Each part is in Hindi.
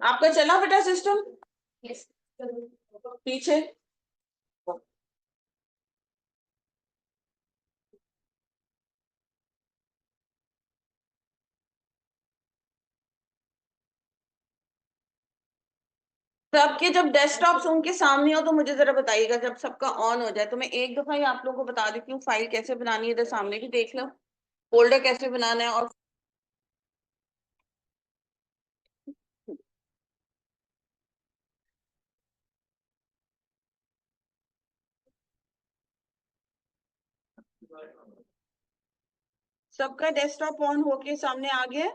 आपका चला बेटा सिस्टम? पीछे सबके जब डेस्कटॉप उनके सामने हो तो मुझे जरा बताइएगा, जब सबका ऑन हो जाए तो मैं एक दफा ही आप लोगों को बता देती हूँ फाइल कैसे बनानी है, इधर सामने भी देख लो फोल्डर कैसे बनाना है। और सबका डेस्कटॉप ऑन होके सामने आ गया?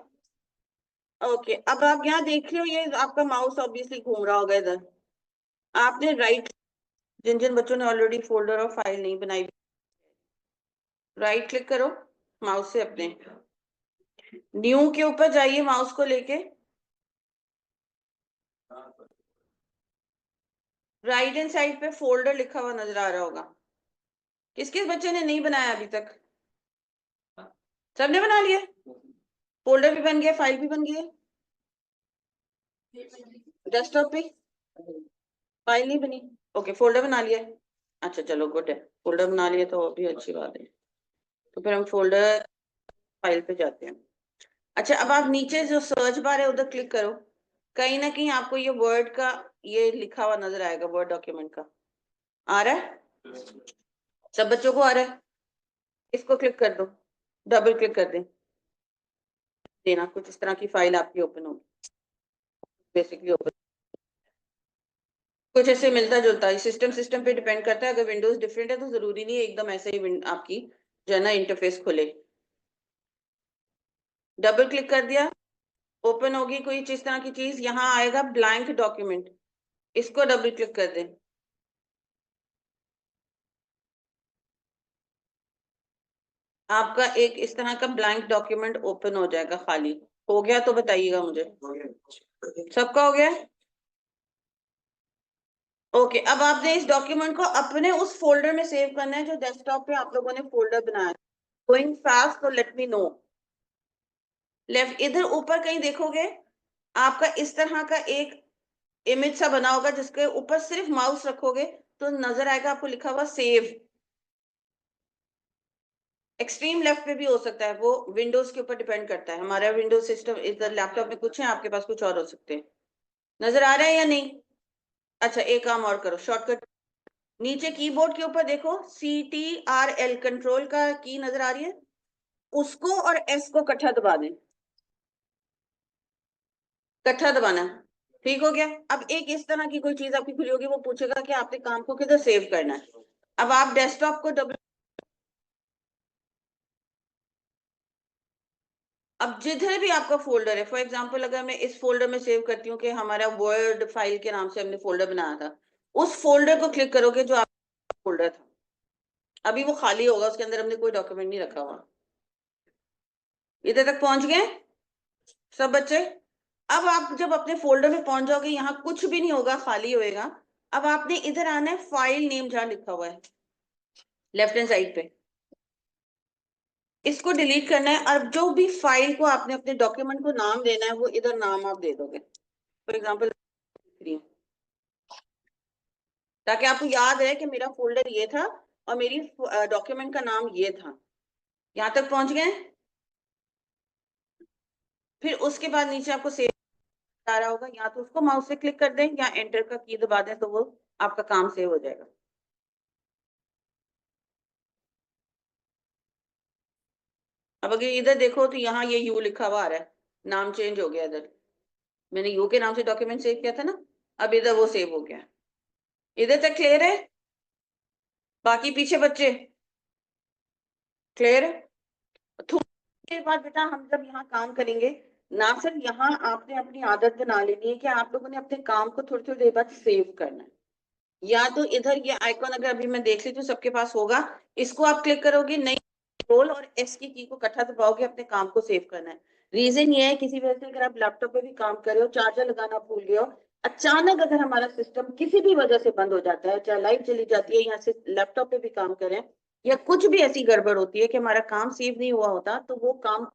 ओके, अब आप यहाँ देख रहे हो, ये आपका माउस ऑब्वियसली घूम रहा होगा इधर। आपने राइट, जिन जिन बच्चों ने ऑलरेडी फोल्डर और फाइल नहीं बनाई, राइट क्लिक करो माउस से अपने न्यू के ऊपर जाइए माउस को लेके, राइट हैंड साइड पे फोल्डर लिखा हुआ नजर आ रहा होगा। किस किस बच्चे ने नहीं बनाया अभी तक? सबने बना लिया? फोल्डर भी बन गया, फाइल भी बन गई? डेस्कटॉप पे फाइल नहीं बनी? ओके, फोल्डर बना लिया? अच्छा चलो गुड है, फोल्डर बना लिया तो भी अच्छी बात है। तो फिर हम फोल्डर फाइल पे जाते हैं। अच्छा, अब आप नीचे जो सर्च बार है उधर क्लिक करो, कहीं ना कहीं आपको ये वर्ड का ये लिखा हुआ नजर आएगा, वर्ड डॉक्यूमेंट का। आ रहा है? सब बच्चों को आ रहा है? इसको क्लिक कर दो, डबल क्लिक कर दें, देना कुछ इस तरह की फाइल आपकी ओपन होगी, बेसिकली ओपन कुछ ऐसे मिलता जुलता है। सिस्टम सिस्टम पे डिपेंड करता है, अगर विंडोज डिफरेंट है तो जरूरी नहीं है एकदम ऐसे ही आपकी जो है ना इंटरफेस खुले। डबल क्लिक कर दिया, ओपन होगी कोई इस तरह की चीज, यहाँ आएगा ब्लैंक डॉक्यूमेंट, इसको डबल क्लिक कर दें। आपका एक इस तरह का ब्लैंक डॉक्यूमेंट ओपन हो जाएगा, खाली हो गया तो बताइएगा मुझे। सबका हो गया? ओके, अब आपने इस डॉक्यूमेंट को अपने उस फोल्डर में सेव करना है जो डेस्कटॉप पे आप लोगों ने फोल्डर बनाया। गोइंग फास्ट तो लेट मी नो। लेफ्ट इधर ऊपर कहीं देखोगे आपका इस तरह का एक इमेज सा बना होगा, जिसके ऊपर सिर्फ माउस रखोगे तो नजर आएगा आपको लिखा हुआ सेव। एक्सट्रीम लेफ्ट पे भी हो सकता है, वो विंडोज के ऊपर डिपेंड करता है। हमारा विंडोज सिस्टम इधर लैपटॉप में कुछ है, आपके पास कुछ और हो सकते हैं। नजर आ रहा है या नहीं? अच्छा, एक काम और करो, शॉर्टकट नीचे कीबोर्ड के ऊपर देखो, CTRL कंट्रोल का की नजर आ रही है, उसको और एस को इकट्ठा दबा दें, इकट्ठा दबाना। ठीक हो गया? अब एक इस तरह की कोई चीज आपकी खुली होगी, वो पूछेगा कि आपने काम को किधर सेव करना है। अब आप डेस्कटॉप को डबल, अब जिधर भी आपका फोल्डर है, फॉर एग्जांपल अगर मैं इस फोल्डर में सेव करती हूँ कि हमारा वर्ड फाइल के नाम से हमने फोल्डर बनाया था, उस फोल्डर को क्लिक करोगे जो आपका फोल्डर था, अभी वो खाली होगा, उसके अंदर हमने कोई डॉक्यूमेंट नहीं रखा हुआ। इधर तक पहुंच गए सब बच्चे? अब आप जब अपने फोल्डर में पहुंच जाओगे, यहाँ कुछ भी नहीं होगा, खाली होएगा। अब आपने इधर आना है, फाइल नेम जहां लिखा हुआ है लेफ्ट हैंड साइड पे, इसको डिलीट करना है। और जो भी फाइल को आपने अपने डॉक्यूमेंट को नाम देना है, वो इधर नाम आप दे दोगे, फॉर एग्जाम्पल, ताकि आपको याद है कि मेरा फोल्डर ये था और मेरी डॉक्यूमेंट का नाम ये था। यहां तक पहुंच गए? फिर उसके बाद नीचे आपको सेव आ रहा होगा, या तो उसको माउस से क्लिक कर दें या एंटर का की दबा दें, तो वो आपका काम सेव हो जाएगा। अब अगर इधर देखो तो यहाँ ये यू लिखा हुआ आ रहा है, नाम चेंज हो गया इधर, मैंने यू के नाम से डॉक्यूमेंट सेव किया था ना, अब इधर वो सेव हो गया। इधर तक क्लियर है? बाकी पीछे बच्चे क्लियर है? थोड़ी देर बाद बेटा हम जब यहाँ काम करेंगे ना, सिर्फ यहाँ आपने अपनी आदत बना लेनी है कि आप लोगों ने अपने काम को थोड़ी थोड़ी देर बाद सेव करना है। या तो इधर ये आइकॉन अगर अभी मैं देख लेती हूँ सबके पास होगा, इसको आप क्लिक करोगे, नई कंट्रोल और एस की को इकट्ठा दबाओगे, अपने काम को सेव करना है। रीजन ये है, किसी वजह से अगर आप लैपटॉप पे भी काम कर रहे हो, चार्जर लगाना भूल गए हो, अचानक अगर हमारा सिस्टम किसी भी वजह से बंद हो जाता है, चाहे लाइट चली जाती है, यहाँ से लैपटॉप पे भी काम करें, या कुछ भी ऐसी गड़बड़ होती है कि हमारा काम सेव नहीं हुआ होता, तो वो काम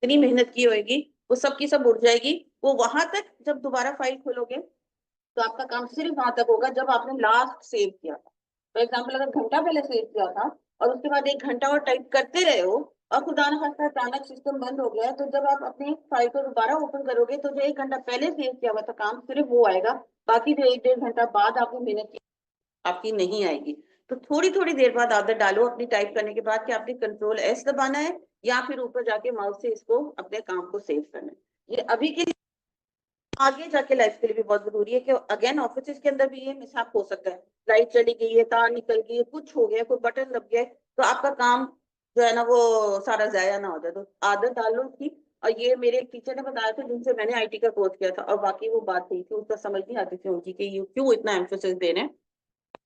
इतनी मेहनत की होगी वो सब की सब उड़ जाएगी। वो वहां तक जब दोबारा फाइल खोलोगे तो आपका काम सिर्फ वहां तक होगा जब आपने लास्ट सेव किया था। फॉर एग्जाम्पल अगर घंटा पहले सेव किया था और उसके बाद 1 घंटा और टाइप करते रहे हो और खुदा न खास्ता अचानक सिस्टम बंद हो गया है, तो जब आप अपनी फाइल को दोबारा ओपन करोगे तो जो 1 घंटा पहले सेव किया हुआ था काम सिर्फ वो आएगा। बाकी जो 1 डेढ़ घंटा बाद आपने मेहनत की आपकी नहीं आएगी। तो थोड़ी थोड़ी देर बाद आदत डालो अपनी टाइप करने के बाद कि आपने कंट्रोल S दबाना है या फिर ऊपर जाके माउस से इसको अपने काम को सेव करना है। ये अभी के लिए, आगे जाके लाइफ के लिए भी बहुत जरूरी है कि अगेन ऑफिस के अंदर भी ये मिसहैप हो सकता है। लाइट चली गई है, तार निकल गई है, कुछ हो गया, कोई बटन दब गया है, तो आपका काम जो है ना वो सारा जाया ना हो जाए। तो आदत डालो उसकी। और ये मेरे एक टीचर ने बताया था जिनसे मैंने IT का कोर्स किया था, और बाकी वो बात थी कि उसका समझ नहीं आती थी उनकी कि ये क्यों इतना एम्फोसिस दे रहे हैं।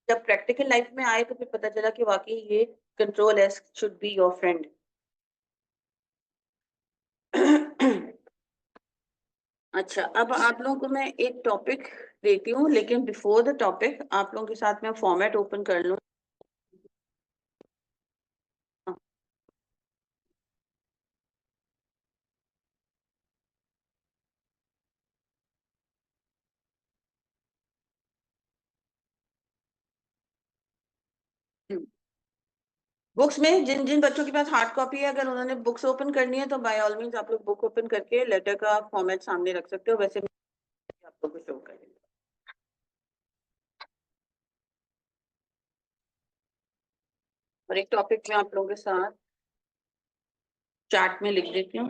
जब प्रैक्टिकल लाइफ में आए तो फिर पता चला कि वाकई ये control S should be your friend. अच्छा, अब आप लोगों को मैं एक टॉपिक देती हूँ, लेकिन बिफोर द टॉपिक आप लोगों के साथ मैं फॉर्मेट ओपन कर लूँ। बुक्स में जिन जिन बच्चों के पास हार्ड कॉपी है, अगर उन्होंने बुक्स ओपन करनी है तो बाय ऑल मीन्स आप लोग बुक ओपन करके लेटर का फॉर्मेट सामने रख सकते हो। वैसे मैं आप लोगों को शो करेंगे। और एक टॉपिक में आप लोगों के साथ चार्ट में लिख देती हूँ।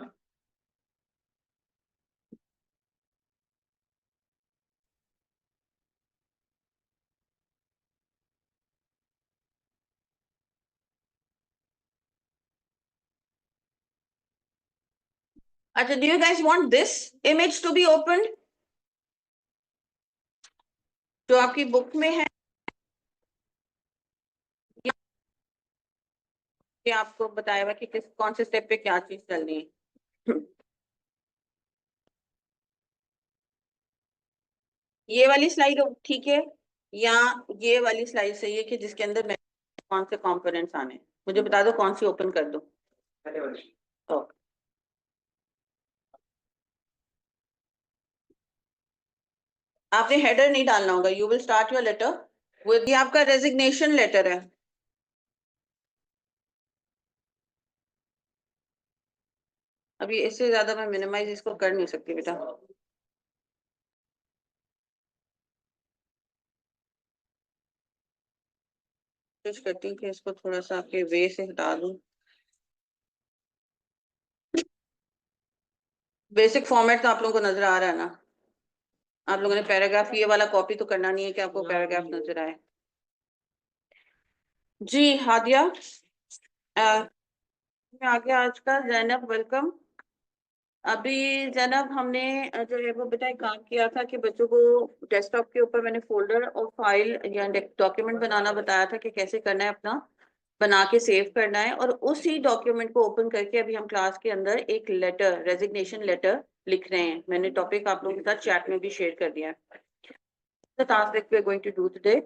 अच्छा, do you guys want this image to be open जो आपकी बुक में है, ये आपको बताया हुआ कि किस कौन से स्टेप पे क्या चीज चलनी है। ये वाली स्लाइड ठीक है, या ये वाली स्लाइड सही है कि जिसके अंदर मैं कौन से कंपोनेंट्स आने हैं? मुझे बता दो कौन सी ओपन कर दो। ओके, आपने हेडर नहीं डालना होगा। You will start your letter with, ये आपका रेजिग्नेशन लेटर है। अभी इससे ज्यादा मैं मिनिमाइज इसको कर नहीं सकती बेटा। कोशिश करती हूँ कि इसको थोड़ा सा आपके वे से हटा दूं। बेसिक फॉर्मेट तो आप लोगों को नजर आ रहा है ना? आप लोगों ने पैराग्राफ ये वाला कॉपी तो करना नहीं है कि आपको पैराग्राफ नजर आए। जी हादिया, मैं आ गया आज का। जैनब वेलकम। अभी जैनब हमने जो है वो बेटा एक काम किया था कि बच्चों को डेस्कटॉप के ऊपर मैंने फोल्डर और फाइल या डॉक्यूमेंट बनाना बताया था कि कैसे करना है, अपना बना के सेव करना है। और उसी डॉक्यूमेंट को ओपन करके अभी हम क्लास के अंदर एक लेटर, रेजिग्नेशन लेटर लिख रहे हैं। मैंने टॉपिक आप लोगों के साथ चैट में भी शेयर कर दिया है। The task that we are going to do today.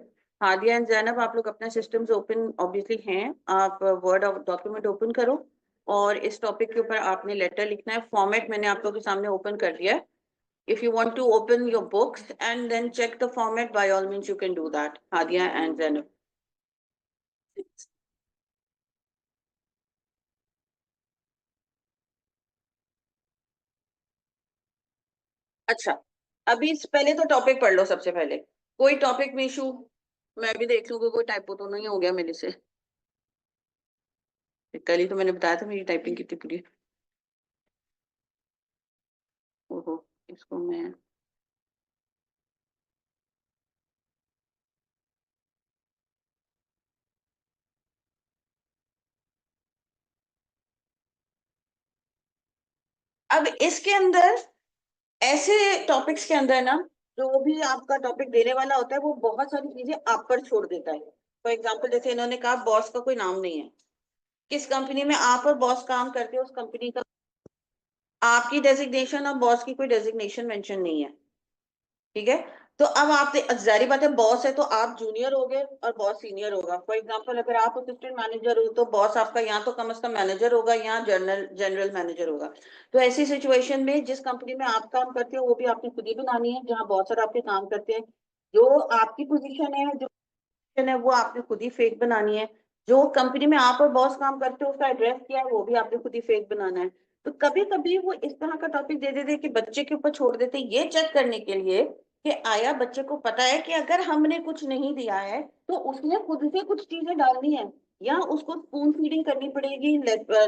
Hadiya and Zainab, आप लोग अपना सिस्टम्स ओपन ऑब्वियसली हैं, आप वर्ड डॉक्यूमेंट ओपन करो और इस टॉपिक के ऊपर आपने लेटर लिखना है। फॉर्मेट मैंने आप लोगों के सामने ओपन कर दिया है। If you want to open your books and then check the format, by all means you can do that. Hadia and Zainab. अच्छा, अभी पहले तो टॉपिक पढ़ लो सबसे पहले। कोई टॉपिक में इशू? मैं भी देख लूँ कि कोई टाइपो तो नहीं हो गया मेरे से। कल ही तो मैंने बताया था मेरी टाइपिंग कितनी पूरी। ओहो, इसको मैं अब इसके अंदर ऐसे टॉपिक्स के अंदर ना, जो भी आपका टॉपिक देने वाला होता है वो बहुत सारी चीजें आप पर छोड़ देता है। फॉर एग्जाम्पल जैसे इन्होंने कहा बॉस का कोई नाम नहीं है। किस कंपनी में आप और बॉस काम करते हो उस कंपनी का आपकी डेजिग्नेशन और बॉस की कोई डेजिग्नेशन मेंशन नहीं है। ठीक है, तो अब आप जारी बात है, बॉस है तो आप जूनियर हो गए और बॉस सीनियर होगा। फॉर एग्जांपल अगर आप असिस्टेंट मैनेजर हो तो बॉस आपका यहाँ तो कम से कम मैनेजर होगा, यहाँ जनरल मैनेजर होगा। तो ऐसी सिचुएशन में जिस कंपनी में आप काम करते हो वो भी आपने खुद ही बनानी है, जहाँ बॉस और आपके काम करते हैं। जो आपकी पोजीशन है, जो पोजीशन है वो आपने खुद ही फेक बनानी है। जो कंपनी में आप और बॉस काम करते हो उसका एड्रेस क्या है वो भी आपने खुद ही फेक बनाना है। तो कभी कभी वो इस तरह का टॉपिक दे देते कि बच्चे के ऊपर छोड़ देते, ये चेक करने के लिए कि आया बच्चे को पता है कि अगर हमने कुछ नहीं दिया है तो उसने खुद से कुछ चीजें डालनी है, या उसको स्पून फीडिंग करनी पड़ेगी।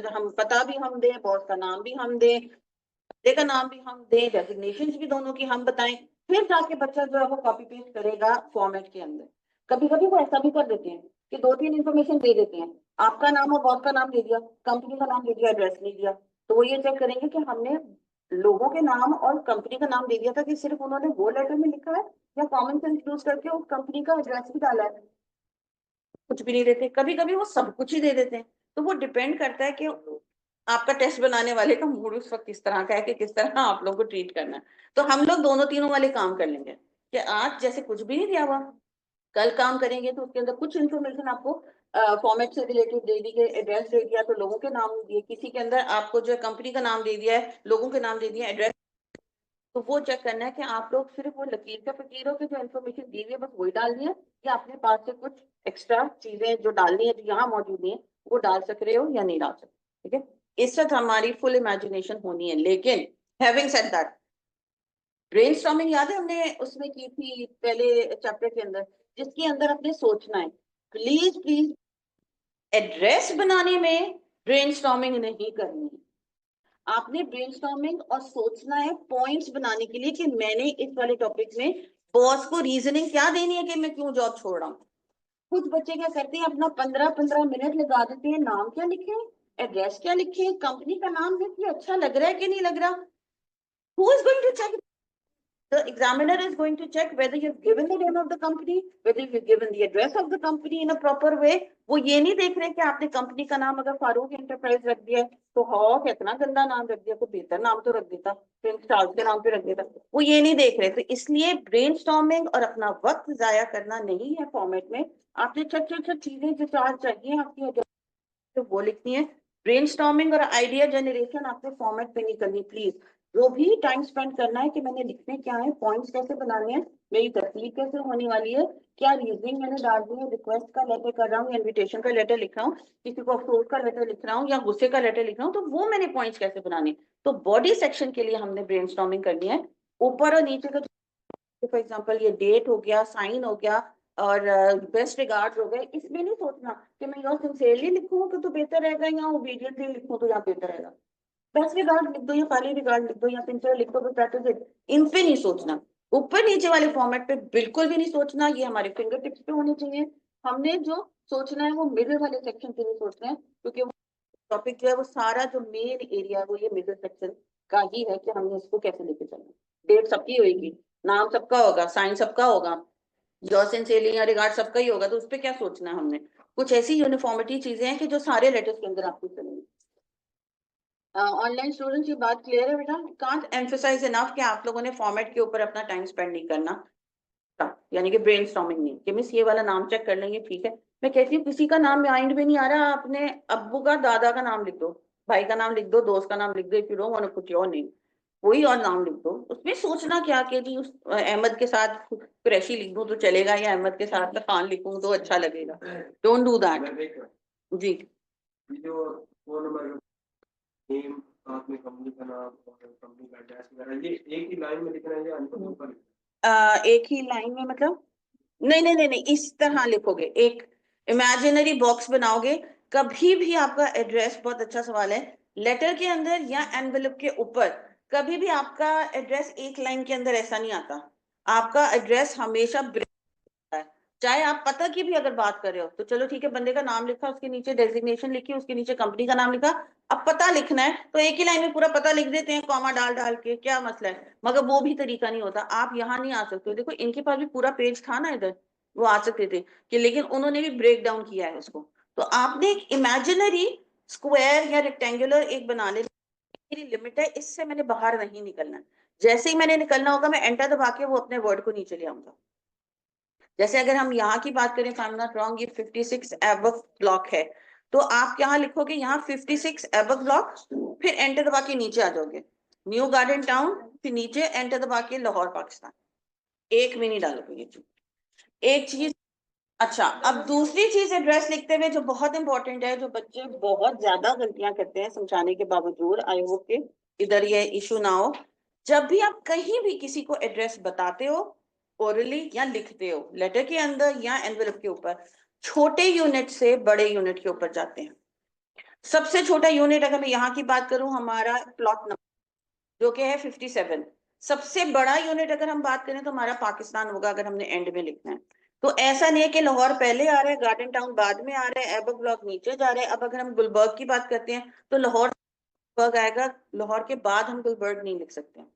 हम पता भी हम दें, बॉस का नाम भी हम दें, बंदे का नाम भी हम दें, डेजिग्नेशन भी दोनों की हम बताएं, फिर जाके बच्चा जो है वो कॉपी पेस्ट करेगा फॉर्मेट के अंदर। कभी कभी वो ऐसा भी कर देते हैं कि दो तीन इंफॉर्मेशन दे देते हैं, आपका नाम और बॉस का नाम दे दिया, कंपनी का नाम दे दिया, एड्रेस नहीं दिया। तो वो ये चेक करेंगे कि हमने लोगों के नाम और कंपनी का नाम दे दिया था कि सिर्फ उन्होंने वो लेटर में लिखा है, या कॉमन सेंस यूज करके उस कंपनी का एड्रेस भी डाला है। कुछ भी नहीं देते, कभी कभी वो सब कुछ ही दे देते हैं। तो वो डिपेंड करता है कि आपका टेस्ट बनाने वाले का मूड उस वक्त किस तरह का है कि किस तरह आप लोगों को ट्रीट करना है। तो हम लोग दोनों तीनों वाले काम कर लेंगे कि आज जैसे कुछ भी नहीं दिया हुआ, कल काम करेंगे तो उसके अंदर कुछ इन्फॉर्मेशन आपको फॉर्मेट से रिलेटेड दे दी, के एड्रेस दे दिया तो लोगों के नाम दिए, किसी के अंदर आपको जो कंपनी का नाम दे दिया है, लोगों के नाम दे दिया, एड्रेस। तो वो चेक करना है कि आप लोग सिर्फ वो लकीर का फकीर हो कि जो इन्फॉर्मेशन दी हुई है बस वही डालनी है, या अपने पास से कुछ एक्स्ट्रा चीजें जो डालनी है जो यहाँ मौजूद नहीं है वो डाल सक रहे हो या नहीं डाल सकते। ठीक है, इस वक्त हमारी फुल इमेजिनेशन होनी है। लेकिन हैविंग सेड दैट, ब्रेनस्टॉर्मिंग याद है हमने उसमें की थी पहले चैप्टर के अंदर, जिसके अंदर अपने सोचना है। प्लीज प्लीज, एड्रेस बनाने में ब्रेनस्टॉर्मिंग नहीं करनी है। आपने ब्रेनस्टॉर्मिंग और सोचना है पॉइंट्स बनाने के लिए कि मैंने इस वाले टॉपिक में बॉस को रीजनिंग क्या देनी है कि मैं क्यों जॉब छोड़ रहा हूँ। कुछ बच्चे क्या करते हैं, अपना 15-15 मिनट लगा देते हैं, नाम क्या लिखे, एड्रेस क्या लिखे, कंपनी का नाम लिखे, अच्छा लग रहा है कि नहीं लग रहा। Who is going to check? The examiner is going to check whether you've given the name of the company, whether you've given the address of the company in a proper way. वो ये नहीं देख रहे कि आपने कंपनी का नाम अगर फारूक एंटरप्राइज रख दिया है तो हाँ कितना गंदा नाम रख दिया, कोई बेहतर नाम तो रख देता, प्रिंस चार्ल्स के नाम पे रख देता। वो ये नहीं देख रहे। तो इसलिए ब्रेनस्टॉर्मिंग और अपना वक्त जाया करना नहीं है फॉर्मेट में। आपने छोटी छोटी चीजें जो चार चाहिए आपकी तो वो लिखनी है। ब्रेनस्टॉर्मिंग और आइडिया जनरेशन आपने फॉर्मेट पे नहीं करनी प्लीज। जो भी टाइम स्पेंड करना है कि मैंने लिखने क्या है, पॉइंट्स कैसे बनाने हैं, मेरी तस्वीर कैसे होने वाली है, क्या रीजनिंग मैंने डाल दी है, रिक्वेस्ट का लेटर कर रहा हूँ, इन्विटेशन का लेटर लिख रहा हूँ, किसी को अफसोस का लेटर लिख रहा हूँ या गुस्से का लेटर लिख रहा हूँ, तो वो मैंने पॉइंट्स कैसे बनाने। तो बॉडी सेक्शन के लिए हमने ब्रेनस्टॉर्मिंग करनी है। ऊपर और नीचे का, फॉर एग्जाम्पल ये डेट हो गया, साइन हो गया और बेस्ट रिगार्ड हो गए, इसमें नहीं सोचना कि मैं यहाँ सिंसियरली लिखूं तो बेहतर रहेगा या ओबीडियंटली लिखूं तो यहाँ बेहतर रहेगा। बेस्ट रिगार्ड लिख दो या खाली रिगार्ड लिख दो या सिंसियर लिख दो, बस दैट इज इट। इन पे नहीं सोचना। ऊपर नीचे वाले फॉर्मेट पे बिल्कुल भी नहीं सोचना, ये हमारे फिंगर टिप्स पे होने चाहिए। हमने जो सोचना है वो मिडिल वाले सेक्शन पे नहीं सोचना है, क्योंकि वो टॉपिक जो है वो सारा जो मेन एरिया है वो ये मिडिल सेक्शन का ही है कि हमने इसको कैसे लेके चलना। डेट सबकी होगी, नाम सबका होगा, साइन सबका होगा, योर सिंसियरली या रिगार्ड सबका ही होगा, तो उस पर क्या सोचना है हमने। कुछ ऐसी यूनिफॉर्मिटी चीजें हैं कि जो सारे लेटर्स के अंदर आपको चलेंगी। ऑनलाइन स्टूडेंट्स की बात क्लियर है बेटा? कांट एम्फेसाइज इनफ कि आप लोगों ने फॉर्मेट के ऊपर अपना टाइम स्पेंड नहीं करना, यानी कि ब्रेनस्टॉर्मिंग नहीं कि मिस ये वाला नाम चेक कर लेंगे ठीक है। मैं कहती हूँ किसी का नाम माइंड में नहीं आ रहा, अपने अब्बू का दादा का नाम लिख दो, भाई का नाम लिख दो, दोस्त का नाम लिख दो, if you don't want to put your name कोई और नाम लिख दो। उसमें सोचना क्या कि जी उस अहमद के साथ कुरैशी लिख दूं तो चलेगा या अहमद के साथ खान लिखूं तो अच्छा लगेगा। डोंट डू दैट जी। जो फोन नंबर, नेम, साथ में कंपनी का नाम और कंपनी का एड्रेस वगैरह, ये एक ही लाइन में लिखना है या इनको ऊपर एक ही लाइन में मतलब? नहीं नहीं नहीं नहीं, इस तरह लिखोगे, एक इमेजिनरी बॉक्स बनाओगे। कभी भी आपका एड्रेस, बहुत अच्छा सवाल है, लेटर के अंदर या एनवेलप के ऊपर कभी भी आपका एड्रेस एक लाइन के अंदर ऐसा नहीं आता। आपका एड्रेस हमेशा है। चाहे आप पता की भी अगर बात कर रहे हो तो चलो ठीक है, बंदे का नाम लिखा, उसके नीचे डेजिग्नेशन लिखी, उसके नीचे कंपनी का नाम लिखा। अब पता लिखना है तो एक ही लाइन में पूरा पता लिख देते हैं कॉमा डाल डाल के, क्या मसला है। मगर वो भी तरीका नहीं होता, आप यहाँ नहीं आ सकते हो। देखो इनके पास भी पूरा पेज था ना इधर, वो आ सकते थे कि, लेकिन उन्होंने भी ब्रेक डाउन किया है उसको। तो आपने एक इमेजिनरी स्क्वायर या रेक्टेंगुलर एक बना ले, मेरी लिमिट है, इससे मैंने बाहर नहीं निकलना। जैसे ही मैंने निकलना होगा मैं एंटर दबा के वो अपने वर्ड को नीचे ले आऊंगा। जैसे अगर हम यहाँ की बात करें, आई एम नॉट रॉन्ग, ये 56 एबव ब्लॉक है, तो आप यहाँ लिखोगे यहाँ 56 एबव ब्लॉक, फिर एंटर दबा के नीचे आ जाओगे, न्यू गार्डन टाउन, फिर नीचे एंटर दबा के लाहौर पाकिस्तान, एक में नहीं डालोगे ये चीज, एक चीज। अच्छा, अब दूसरी चीज एड्रेस लिखते हुए जो बहुत इंपॉर्टेंट है, जो बच्चे बहुत ज्यादा गलतियां करते हैं समझाने के बावजूद, आई होप के इधर ये इशू ना हो। जब भी आप कहीं भी किसी को एड्रेस बताते हो, ओरली या लिखते हो लेटर के अंदर या एनवेलप के ऊपर, छोटे यूनिट से बड़े यूनिट के ऊपर जाते हैं। सबसे छोटा यूनिट अगर मैं यहाँ की बात करूं, हमारा प्लॉट नंबर जो कि है 57। सबसे बड़ा यूनिट अगर हम बात करें तो हमारा पाकिस्तान होगा, अगर हमने एंड में लिखना है। तो ऐसा नहीं है कि लाहौर पहले आ रहा है, गार्डन टाउन बाद में आ रहा है, एबक ब्लॉक नीचे जा रहा है। अब अगर हम गुलबर्ग की बात करते हैं तो लाहौर गुलबर्ग आएगा, लाहौर के बाद हम गुलबर्ग नहीं लिख सकते हैं।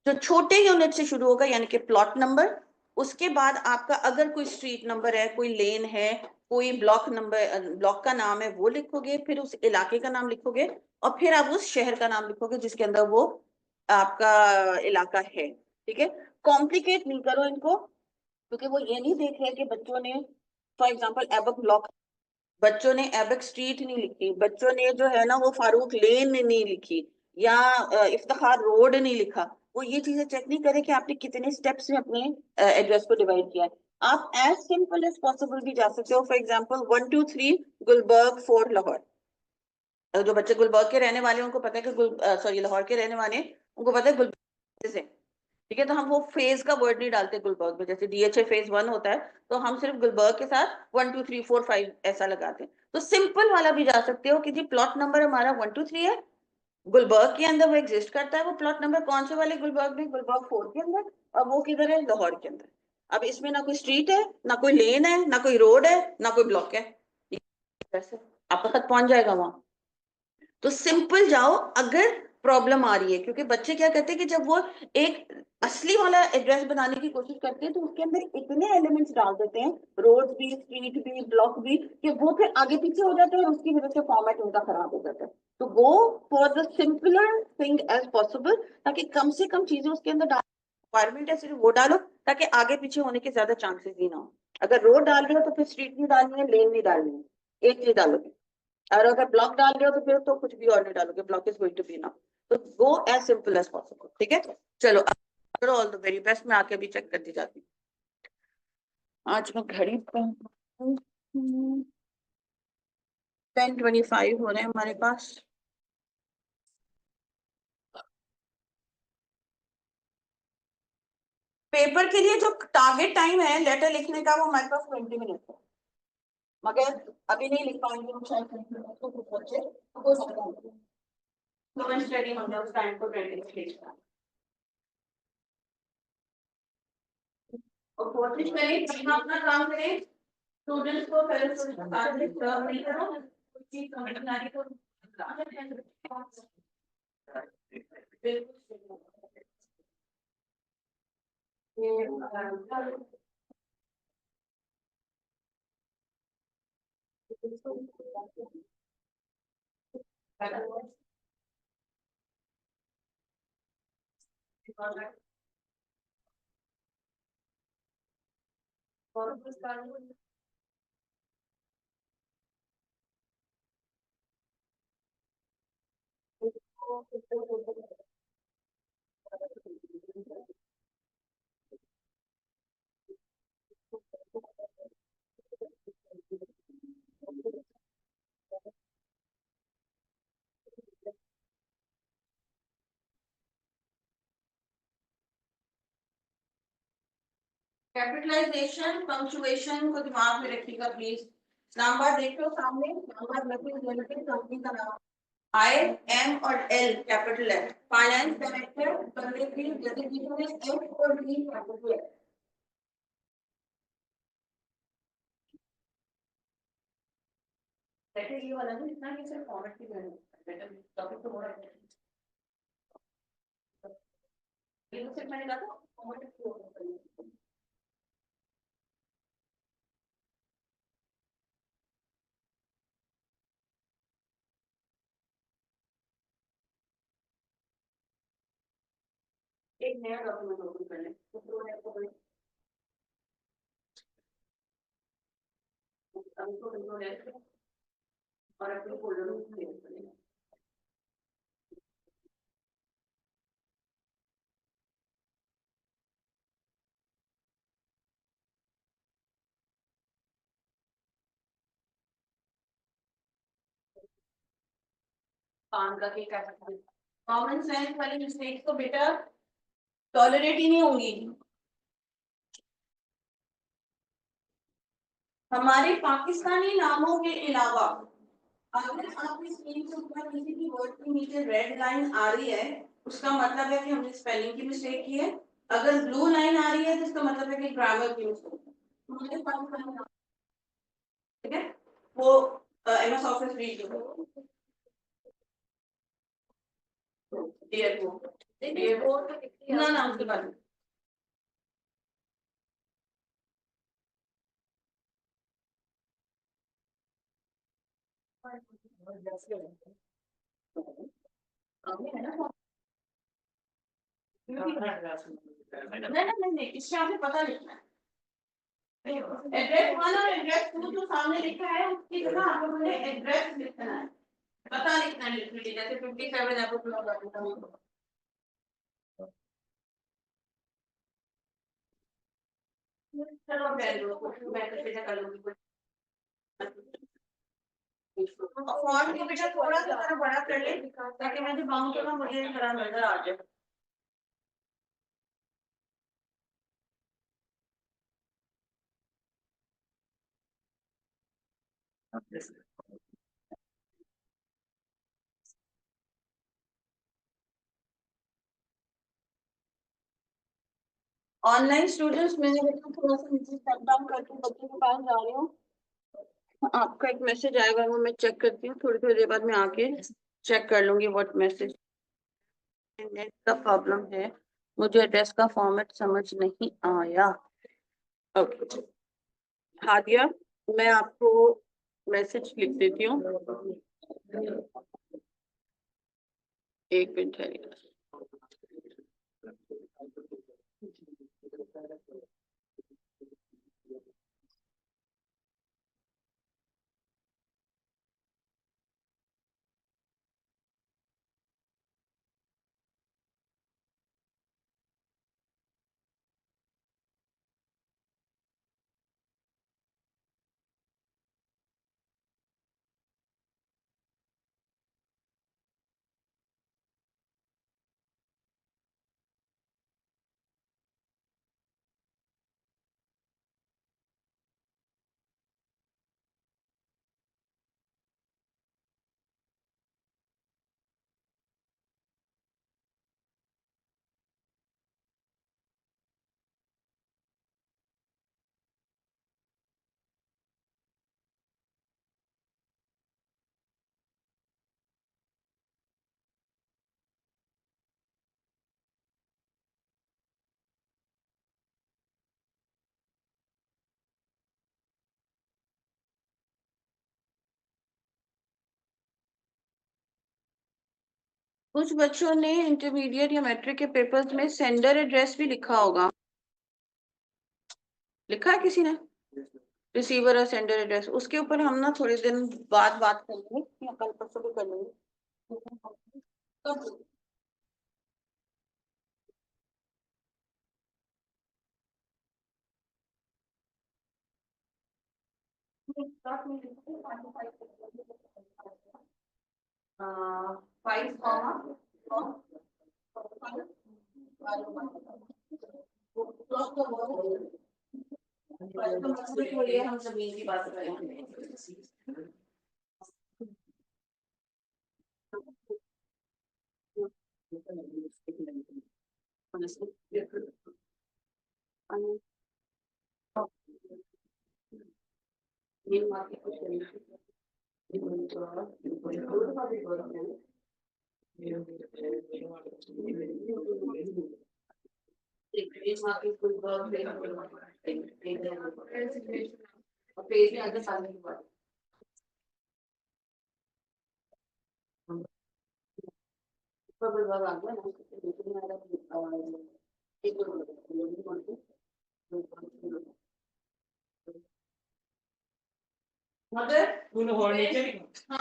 जो छोटे यूनिट से शुरू होगा यानी कि प्लॉट नंबर, उसके बाद आपका अगर कोई स्ट्रीट नंबर है, कोई लेन है, कोई ब्लॉक नंबर, ब्लॉक का नाम है वो लिखोगे, फिर उस इलाके का नाम लिखोगे, और फिर आप उस शहर का नाम लिखोगे जिसके अंदर वो आपका इलाका है। ठीक है, कॉम्प्लिकेट नहीं करो इनको, क्योंकि वो ये नहीं देख रहे कि बच्चों ने फॉर एग्जाम्पल एबक ब्लॉक, बच्चों ने एबक स्ट्रीट नहीं लिखी, बच्चों ने जो है ना वो फारूक लेन नहीं लिखी, या इफ्तिखार रोड नहीं लिखा। वो ये चीजें चेक नहीं करे कि आपने कितने स्टेप्स में अपने एड्रेस को डिवाइड किया है। आप एज सिंपल एज पॉसिबल भी जा सकते हो, फॉर एग्जाम्पल 123 गुलबर्ग 4 लाहौर। जो बच्चे गुलबर्ग के रहने वाले हैं उनको पता है कि सॉरी लाहौर के रहने वाले हैं, उनको पता है गुलबर्ग से। ठीक है, तो हम वो फेज का वर्ड नहीं डालते गुलबर्ग में, जैसे डीएचए फेज 1 होता है, तो हम सिर्फ गुलबर्ग के साथ 1 2 3 4 5 ऐसा लगाते हैं। तो सिंपल वाला भी जा सकते हो कि जी प्लॉट नंबर हमारा 1 2 3 है, गुलबर्ग के अंदर वो एग्जिस्ट करता है, वो प्लॉट नंबर कौन से वाले गुलबर्ग में, गुलबर्ग 4 के अंदर, और वो किधर है, लाहौर के अंदर। अब इसमें ना कोई स्ट्रीट है, ना कोई लेन है, ना कोई रोड है, ना कोई ब्लॉक है, वैसे आपका खत पहुंच जाएगा वहां। तो सिंपल जाओ अगर प्रॉब्लम आ रही है, क्योंकि बच्चे क्या करते हैं कि जब वो एक असली वाला एड्रेस बनाने की कोशिश करते हैं तो उसके अंदर इतने एलिमेंट्स डाल देते हैं, रोड भी, स्ट्रीट भी, ब्लॉक भी, कि वो फिर आगे पीछे हो जाते हैं और उसकी वजह से फॉर्मेट उनका खराब हो जाता है। तो go for the simpler thing as possible, ताकि कम से कम चीजें उसके अंदर डाल, रिक्वायरमेंट है सिर्फ वो डालो, ताकि आगे पीछे होने के ज्यादा चांसेस ही ना हो। अगर रोड डाल रहे हो तो फिर स्ट्रीट नहीं डालनी है, लेन नहीं डालनी है, एक चीज डालोगे। और अगर ब्लॉक डाल रहे हो तो फिर तो कुछ भी और नहीं डालोगे, block is going to be ना। तो go as simple as possible. ठीक है, चलो ऑल द वेरी बेस्ट। मैं आके भी चेक करती जाती हूँ। आज मैं घड़ी पर 10:25 हो रहे हैं हमारे पास। पेपर के लिए जो टारगेट टाइम है लेटर लिखने का, वो हमारे पास 20 मिनट है, मगर अभी नहीं लिख पाएंगे हम शायद, तो कुछ बच्चे हो सकता है फ्लुएंट स्टडी होंगे उस टाइम को 20 मिनट। और कोशिश करें अपना अपना काम करें, स्टूडेंट्स को पहले से डिस्टर्ब नहीं करो, कुछ चीज समझ में आ रही तो कैपिटलाइजेशन पंक्चुएशन को दिमाग में रखिएगा प्लीज। नाम देख लो सामने, नाम लिमिटेड कंपनी का नाम, आई एम और एल कैपिटल है, फाइनेंस डायरेक्टर बंदे की डेजिग्नेशन में एफ और डी कैपिटल है। ये वाला ना इतना कि सिर्फ फॉर्मेट की जरूरत है, टॉपिक तो बड़ा है, ये तो सिर्फ मैंने कहा था फॉर्मेट की। नया डॉक्यूमेंट ओपन कर लें और अपने फोल्डर में सेव कर लें। पान का केक ऐसा कॉमन सेंस वाली मिस्टेक तो बेटा टॉलरेट ही नहीं होंगी। हमारे पाकिस्तानी नामों के अलावा अगर आपकी स्क्रीन के ऊपर किसी भी वर्ड के नीचे रेड लाइन आ रही है उसका मतलब है कि हमने स्पेलिंग की मिस्टेक की है। अगर ब्लू लाइन आ रही है तो इसका मतलब है कि ग्रामर की मिस्टेक है। हमारे पाकिस्तानी नाम, ठीक है, वो एमएस ऑफिस रीड करो। डियर वो डियर वो ना ना उसके बाद नहीं इससे आपने पता लिखना है। एड्रेस 1 और एड्रेस 2 जो सामने लिखा है उसकी जगह आप लोगों ने एड्रेस लिखना है, पता लिखना है लिटरली, जैसे 57 आपको पूरा करना। चलो मैं तो बेटा कर लूंगी। फॉन्ट को बेटा थोड़ा सा जरा बड़ा कर ले ताकि मैं जब बाउंड करूँ मुझे थोड़ा नजर आ जाए। ऑनलाइन स्टूडेंट्स मैंने बेटा थोड़ा सा नीचे स्टेप डाउन करके बच्चों के पास जा रही हूँ। आपका एक मैसेज आएगा वो मैं चेक करती हूँ, थोड़ी थोड़ी देर बाद मैं आके चेक कर लूंगी व्हाट मैसेज। नेट का प्रॉब्लम है, मुझे एड्रेस का फॉर्मेट समझ नहीं आया। ओके हादिया, मैं आपको मैसेज लिख देती हूँ, एक मिनट है। कुछ बच्चों ने इंटरमीडिएट या मैट्रिक के पेपर्स में सेंडर एड्रेस भी लिखा होगा, लिखा है किसी ने? रिसीवर और सेंडर एड्रेस, उसके ऊपर हम ना थोड़े दिन बाद बात करेंगे या कल परसों भी कर लेंगे। कब? फाइव हम जमीन की बात करेंगे। मगर तूने और नीचे लिखा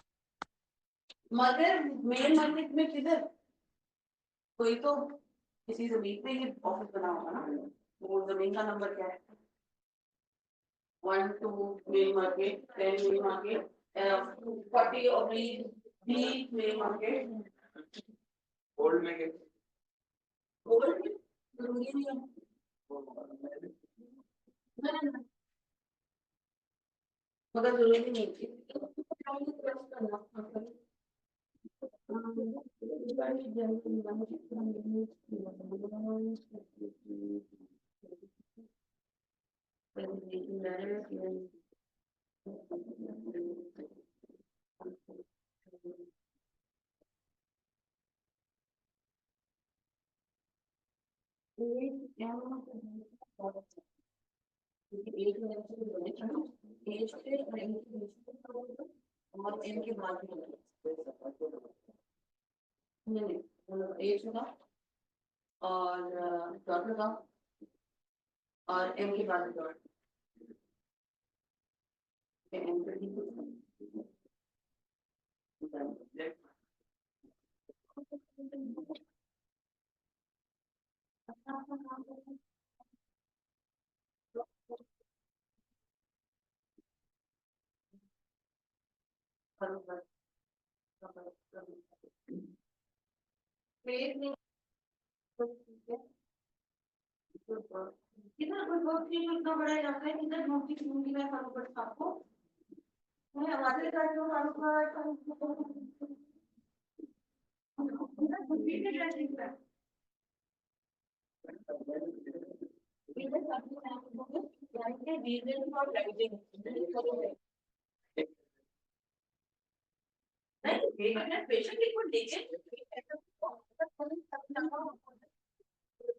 मगर मेन मार्केट में किधर कोई तो किसी जमीन पे ये ऑफिस बना होगा ना, वो जमीन का नंबर क्या है? 1 2 main market 10 main market 40 oblique b main market gold में के गोल्ड जरूरी नहीं है ना, मगर जरूरी नहीं और इनके बाद नहीं एज होगा और डॉट लगाओ और एम के बाद डॉट एम पे भी कितना कोई बहुत चीज इतना बड़ा इलाका है किधर नौकरी दूंगी मैं फटाफट आपको मैं आवाजें कर रही हूँ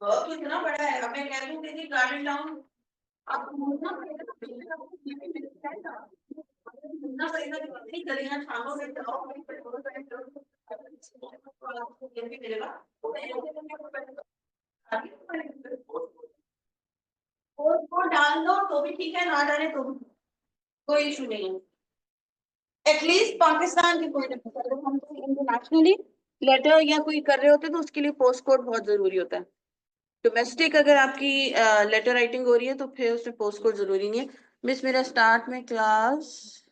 कितना बड़ा है अब मैं कह दूँ कि गार्डन टाउन आपको घूमना पड़ेगा घूमना पड़ेगा इतनी गलियां छानों में जाओ आपको ये भी मिलेगा वो डाल दो तो भी ठीक है ना डाले तो भी कोई इशू नहीं है एटलीस्ट पाकिस्तान के कोई नहीं अगर हम इंटरनेशनली लेटर या कोई कर रहे होते तो उसके लिए पोस्ट कोड बहुत जरूरी होता है डोमेस्टिक अगर आपकी लेटर राइटिंग हो रही है तो फिर उसमें पोस्ट कोड जरूरी नहीं है मिस मेरा स्टार्ट में क्लास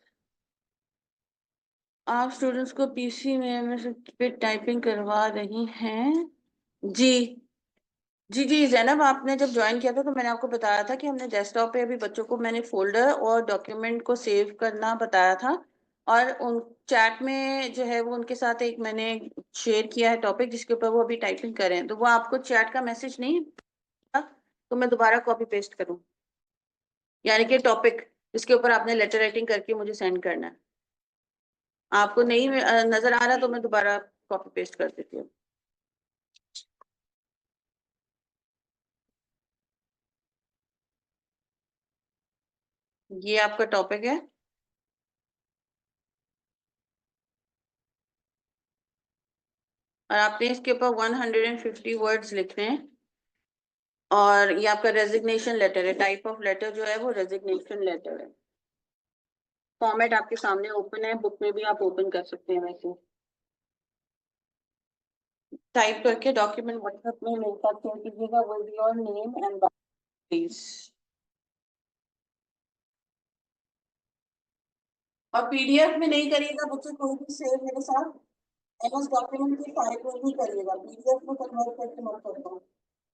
आप स्टूडेंट्स को पीसी में पे टाइपिंग करवा रही हैं जी जी जी जैनब आपने जब ज्वाइन किया था तो मैंने आपको बताया था कि हमने डेस्कटॉप पे अभी बच्चों को मैंने फोल्डर और डॉक्यूमेंट को सेव करना बताया था और उन चैट में जो है वो उनके साथ एक मैंने शेयर किया है टॉपिक जिसके ऊपर वो अभी टाइपिंग करें तो वो आपको चैट का मैसेज नहीं था तो मैं दोबारा कॉपी पेस्ट करूं यानी कि टॉपिक जिसके ऊपर आपने लेटर राइटिंग करके मुझे सेंड करना है आपको नहीं नजर आ रहा तो मैं दोबारा कॉपी पेस्ट कर देती हूँ ये आपका टॉपिक है और आपने इसके ऊपर 150 वर्ड्स लिखने हैं और ये आपका रेजिग्नेशन लेटर है टाइप ऑफ लेटर जो है वो रेजिग्नेशन लेटर है फॉर्मेट आपके सामने ओपन है बुक में भी आप ओपन कर सकते हैं वैसे टाइप करके डॉक्यूमेंट व्हाट्सएप में मेरे साथ शेयर कीजिएगा with your name and please और पीडीएफ में नहीं करिएगा बच्चे कोई भी सेव मेरे साथ एमएस डॉक्यूमेंट की फाइल में ही करिएगा पीडीएफ में कन्वर्ट करके मत करना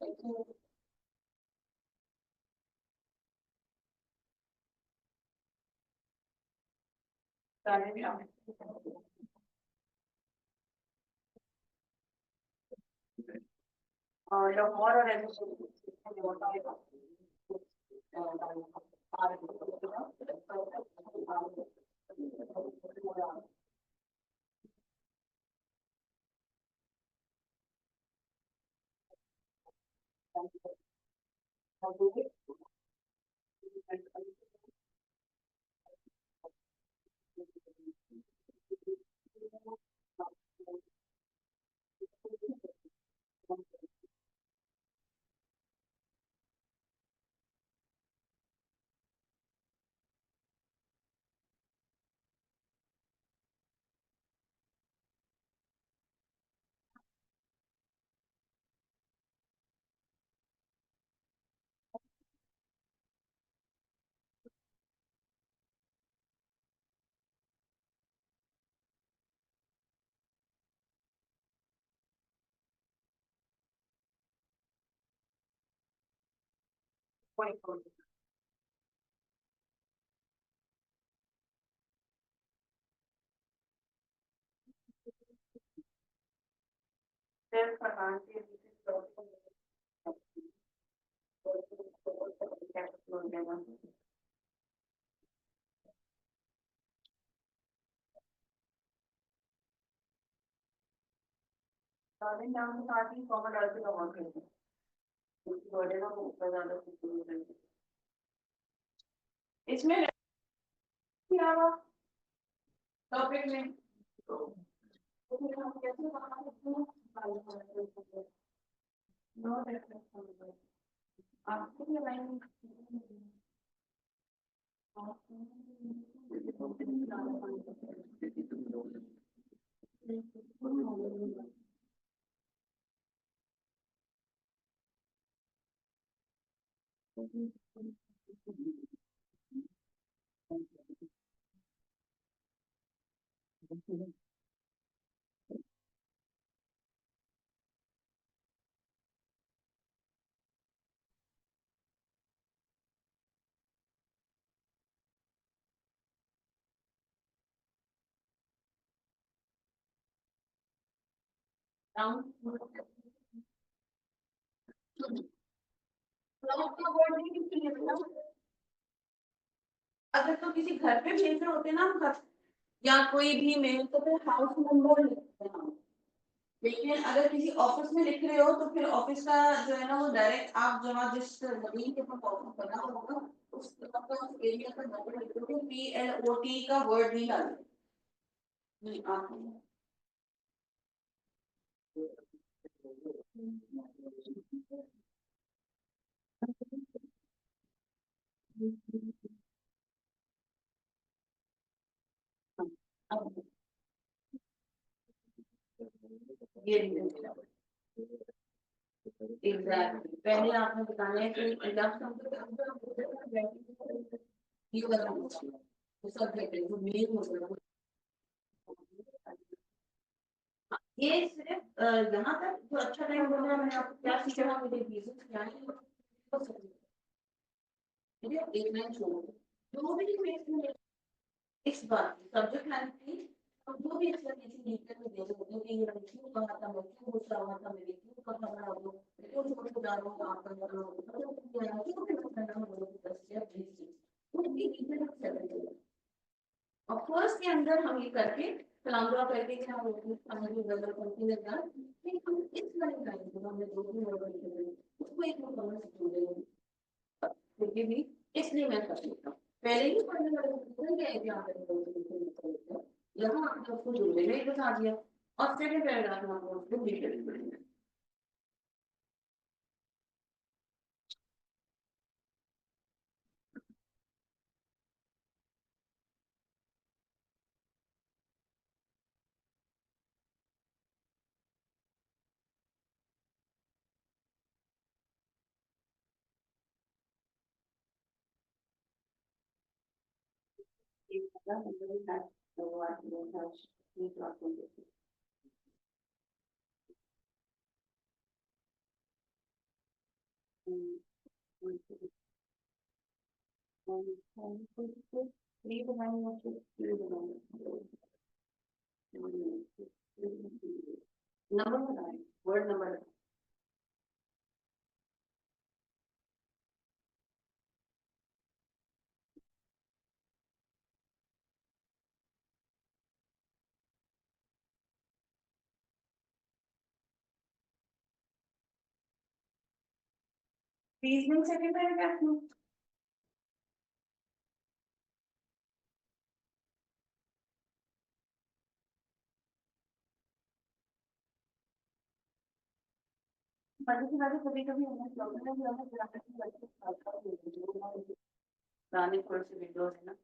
थैंक यू और लाहौर और इसमें टॉपिक में तो फिर हम कैसे बना सकते हैं? नो रेफरेंस आपको भी लाइन डाउन अगर तो किसी घर पे भेज रहे होते ना घर या कोई भी मेल तो फिर हाउस नंबर लिखते हैं हम। लेकिन अगर किसी ऑफिस में लिख रहे हो तो फिर ऑफिस का जो है ना वो डायरेक्ट आप जहाँ जिस जमीन के ऊपर ऑफिस बना होगा उस एरिया का नंबर लिखोगे PLOT का वर्ड नहीं डालोगे आप अब ये एग्जैक्टली पहले आपने बताया है कि ये बताना चाहिए तो सब कहते हैं जो मेन होगा ये सिर्फ यहाँ तक जो अच्छा टाइम बोल रहा है मैंने आपको क्या सीखा मुझे रीजन क्या है ठीक है एक लाइन छोड़ो जो भी इसमें इस बात की सब्जेक्ट लाइन थी और जो भी एक्सप्लेनेशन नीचे में दे दो कि ये क्यों कहा था मैं क्यों गुस्सा हुआ था मेरे क्यों कहा था वो क्यों छोड़ के जा रहा हूँ आप कर रहे हो क्यों फिर करना हो उनकी टीचर एक्सेप्ट और फर्स्ट के अंदर हम ये करके सलामदुआ करके कि हम हमारी गजल करती लगा कि हम इस वाले टाइम को हमने दो तीन वर्ड लिखे उसको एक मुकम्मल सीखेंगे क्योंकि भी इसलिए मैं कर लेता हूँ पहले ही पढ़ने वाले क्या है कि आप यहाँ आपने उसको जुड़ने में ही बता दिया और सेकंड पैराग्राफ में आपको उसको डिटेल पढ़ेंगे नंबर बताएं word number reasoning second paragraph में कभी कभी पुराने कोर्स विंडोज है ना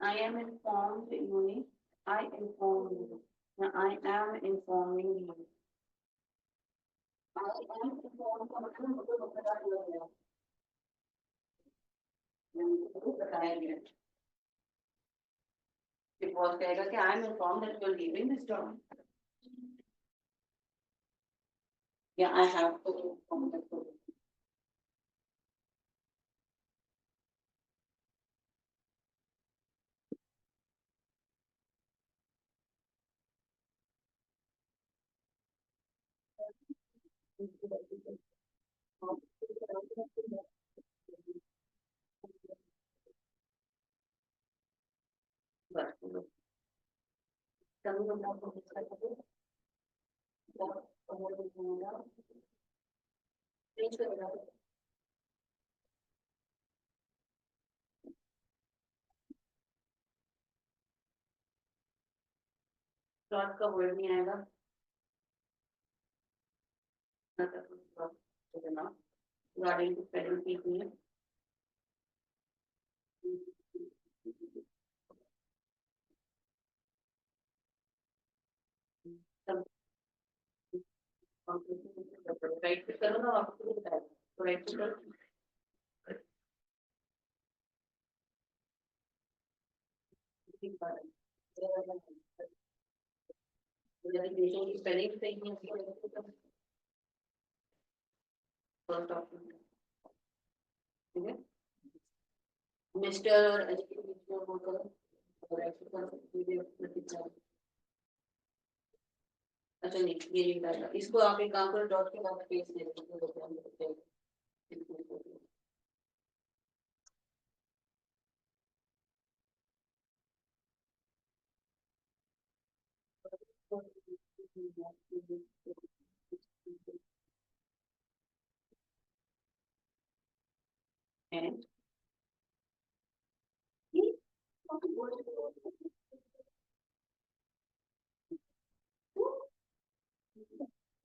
I am informed uni I inform you I am informing you I am informed का मतलब मुझे बता दिया गया मुझे बताया गया कि बॉस कहेगा कि I am informed that you are leaving this job या I have to inform that you plot का वर्ड नहीं आएगा, गार्डन की स्पेलिंग ठीक नहीं है। राइट पे करो ना, आपको बताया तो राइट पे करो। स्पेलिंग सही नहीं है, ठीक है। मिस्टर और एजुकेशन मिस्टर वो करो, और ऐसे करो। अच्छा नहीं, ये नहीं डालना, इसको आप एक काम करो, डॉट के बाद पेस्ट दे दो।